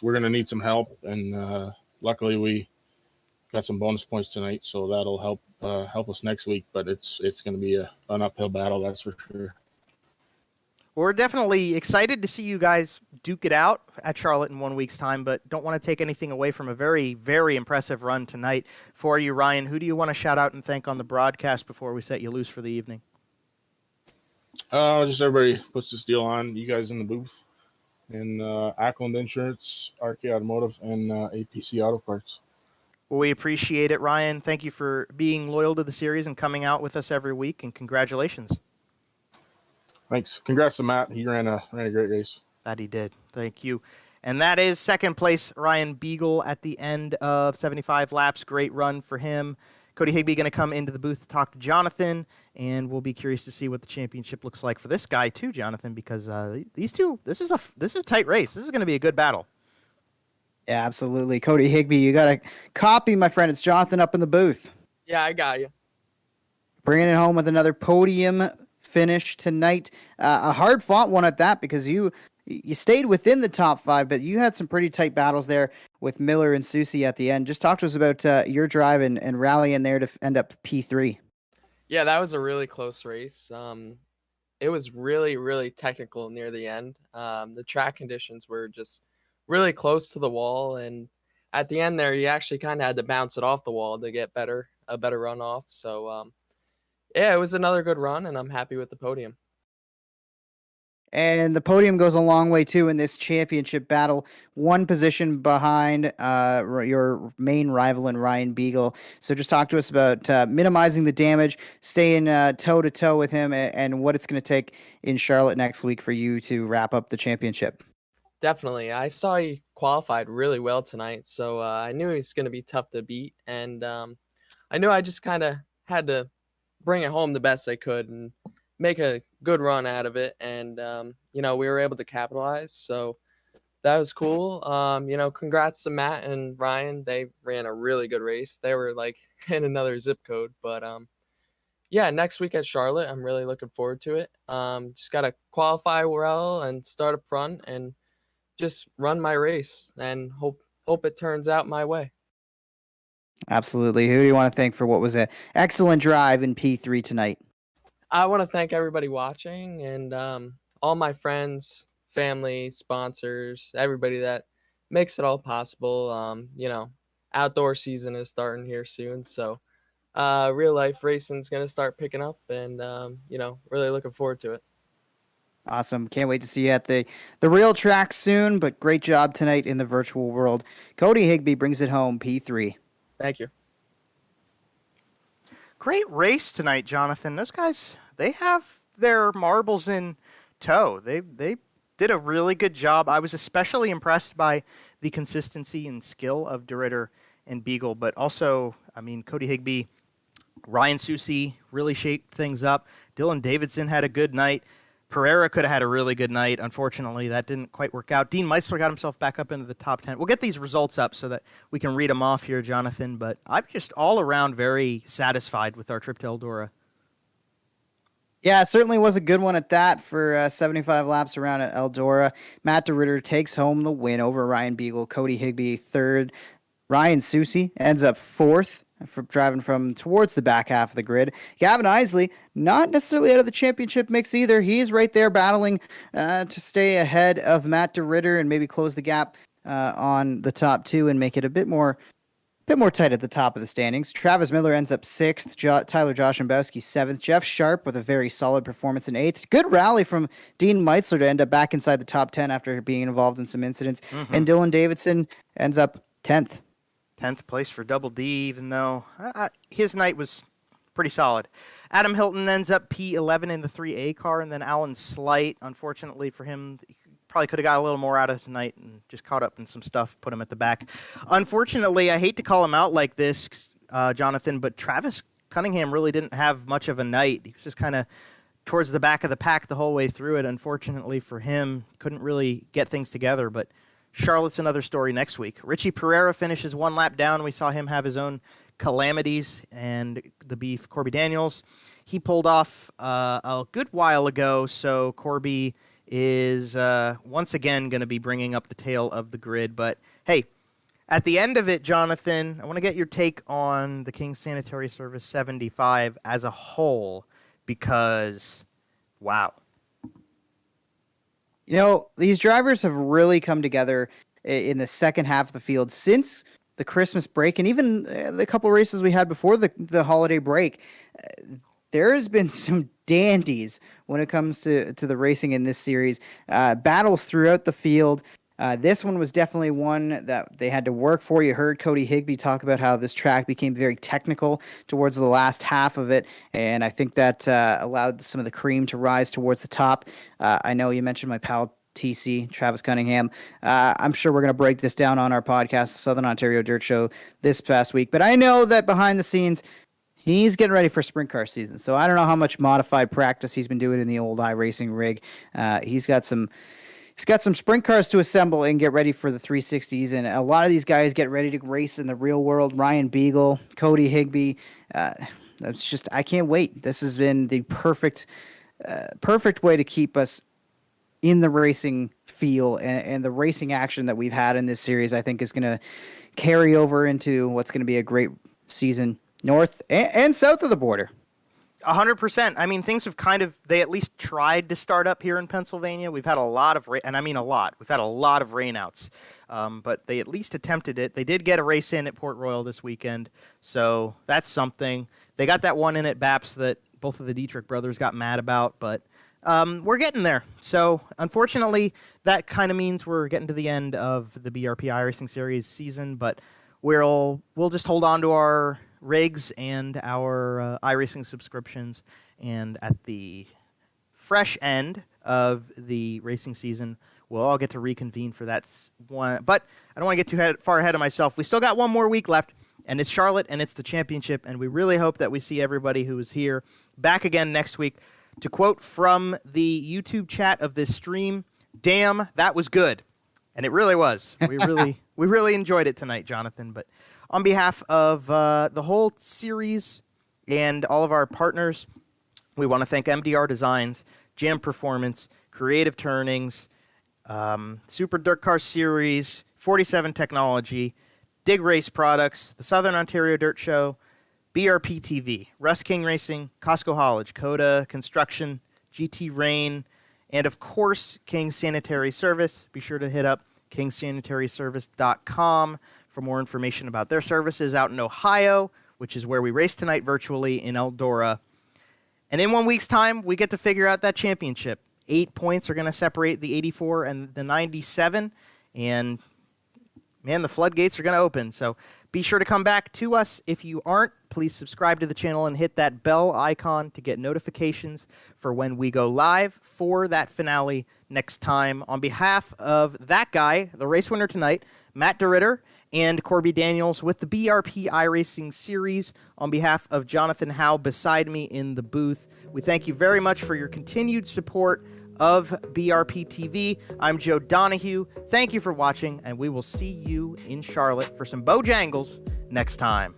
we're going to need some help, and luckily we got some bonus points tonight, so that'll help us next week. But it's going to be an uphill battle, that's for sure. We're definitely excited to see you guys duke it out at Charlotte in 1 week's time, but don't want to take anything away from a very, very impressive run tonight for you, Ryan. Who do you want to shout out and thank on the broadcast before we set you loose for the evening? Just everybody puts this deal on. You guys in the booth, and Ackland Insurance, RK Automotive, and APC Auto Parts. Well, we appreciate it, Ryan. Thank you for being loyal to the series and coming out with us every week, and congratulations. Thanks. Congrats to Matt. He ran a great race. That he did. Thank you. And that is second place, Ryan Beagle, at the end of 75 laps. Great run for him. Cody Higbie going to come into the booth to talk to Jonathan, and we'll be curious to see what the championship looks like for this guy too, Jonathan, because these two, this is a tight race. This is going to be a good battle. Yeah, absolutely. Cody Higbie, you got a copy, my friend. It's Jonathan up in the booth. Yeah, I got you. Bringing it home with another podium finish tonight. A hard-fought one at that, because you stayed within the top 5, but you had some pretty tight battles there with Miller and Susie at the end. Just talk to us about your drive and rallying there to end up P3. Yeah, that was a really close race. It was really, really technical near the end. The track conditions were just really close to the wall, and at the end there, you actually kind of had to bounce it off the wall to get a better run off. So, yeah, it was another good run, and I'm happy with the podium. And the podium goes a long way, too, in this championship battle. One position behind your main rival in Ryan Beagle. So just talk to us about minimizing the damage, staying toe-to-toe with him, and what it's going to take in Charlotte next week for you to wrap up the championship. Definitely. I saw he qualified really well tonight, so I knew he was going to be tough to beat. And I knew I just kind of had to bring it home the best I could and make a good run out of it. And, we were able to capitalize. So that was cool. Congrats to Matt and Ryan. They ran a really good race. They were like in another zip code. But, yeah, next week at Charlotte, I'm really looking forward to it. Just got to qualify well and start up front and just run my race and hope it turns out my way. Absolutely. Who do you want to thank for what was an excellent drive in P3 tonight? I want to thank everybody watching and all my friends, family, sponsors, everybody that makes it all possible. Outdoor season is starting here soon, so real life racing is going to start picking up, and really looking forward to it. Awesome. Can't wait to see you at the real track soon, but great job tonight in the virtual world. Cody Higbie brings it home, P3. Thank you. Great race tonight, Jonathan. Those guys, they have their marbles in tow. They did a really good job. I was especially impressed by the consistency and skill of DeRitter and Beagle, but also, Cody Higbie, Ryan Susie really shaped things up. Dylan Davidson had a good night. Pereira could have had a really good night. Unfortunately, that didn't quite work out. Dean Meisler got himself back up into the top 10. We'll get these results up so that we can read them off here, Jonathan, but I'm just all around very satisfied with our trip to Eldora. Yeah, it certainly was a good one at that for 75 laps around at Eldora. Matt DeRitter takes home the win over Ryan Beagle. Cody Higbie third. Ryan Susie ends up fourth for driving from towards the back half of the grid. Gavin Isley, not necessarily out of the championship mix either. He's right there battling to stay ahead of Matt DeRitter and maybe close the gap on the top 2 and make it a bit more tight at the top of the standings. Travis Miller ends up 6th. Tyler Joshimbowski 7th. Jeff Sharp with a very solid performance in 8th. Good rally from Dean Meitzler to end up back inside the top 10 after being involved in some incidents. Mm-hmm. And Dylan Davidson ends up 10th. 10th place for Double D, even though his night was pretty solid. Adam Hilton ends up P11 in the 3A car, and then Alan Slight, unfortunately for him, probably could have got a little more out of tonight and just caught up in some stuff, put him at the back. Unfortunately, I hate to call him out like this, Jonathan, but Travis Cunningham really didn't have much of a night. He was just kind of towards the back of the pack the whole way through it. Unfortunately for him, couldn't really get things together, but Charlotte's another story next week. Richie Pereira finishes one lap down. We saw him have his own calamities, and the beef, Corby Daniels, he pulled off a good while ago, so Corby is once again going to be bringing up the tail of the grid. But, hey, at the end of it, Jonathan, I want to get your take on the King's Sanitary Service 75 as a whole because, wow. You know, these drivers have really come together in the second half of the field since the Christmas break, and even the couple races we had before the holiday break. There has been some dandies when it comes to the racing in this series. Battles throughout the field. This one was definitely one that they had to work for. You heard Cody Higbie talk about how this track became very technical towards the last half of it, and I think that allowed some of the cream to rise towards the top. I know you mentioned my pal TC, Travis Cunningham. I'm sure we're going to break this down on our podcast, the Southern Ontario Dirt Show, this past week, but I know that behind the scenes, he's getting ready for sprint car season. So I don't know how much modified practice he's been doing in the old iRacing rig. He's got some sprint cars to assemble and get ready for the 360s. And a lot of these guys get ready to race in the real world. Ryan Beagle, Cody Higbie. That's just, I can't wait. This has been the perfect way to keep us in the racing feel, and the racing action that we've had in this series, I think, is going to carry over into what's going to be a great season north and south of the border. 100%. I mean, things have they at least tried to start up here in Pennsylvania. We've had a lot of, and I mean a lot. We've had a lot of rainouts, but they at least attempted it. They did get a race in at Port Royal this weekend, so that's something. They got that one in at BAPS that both of the Dietrich brothers got mad about, but we're getting there. So, unfortunately, that kind of means we're getting to the end of the BRP iRacing Series season, but we'll just hold on to our rigs and our iRacing subscriptions, and at the fresh end of the racing season, we'll all get to reconvene for that one. But I don't want to get too far ahead of myself. We still got one more week left, and it's Charlotte, and it's the championship, and we really hope that we see everybody who is here back again next week. To quote from the YouTube chat of this stream, "Damn, that was good." And it really was. We really enjoyed it tonight, Jonathan. But on behalf of the whole series and all of our partners, we want to thank MDR Designs, Jam Performance, Creative Turnings, Super Dirt Car Series, 47 Technology, Dig Race Products, the Southern Ontario Dirt Show, BRPtv, Russ King Racing, Costco Haulage, Coda Construction, GT Rain, and of course, King Sanitary Service. Be sure to hit up kingsanitaryservice.com for more information about their services out in Ohio, which is where we race tonight virtually in Eldora. And in 1 week's time, we get to figure out that championship. 8 points are going to separate the 84 and the 97, and man, the floodgates are going to open. So be sure to come back to us. If you aren't, please subscribe to the channel and hit that bell icon to get notifications for when we go live for that finale next time. On behalf of that guy, the race winner tonight, Matt DeRitter, and Corby Daniels with the BRP iRacing Series, on behalf of Jonathan Howe beside me in the booth, we thank you very much for your continued support of BRPtv. I'm Joe Donahue. Thank you for watching, and we will see you in Charlotte for some Bojangles next time.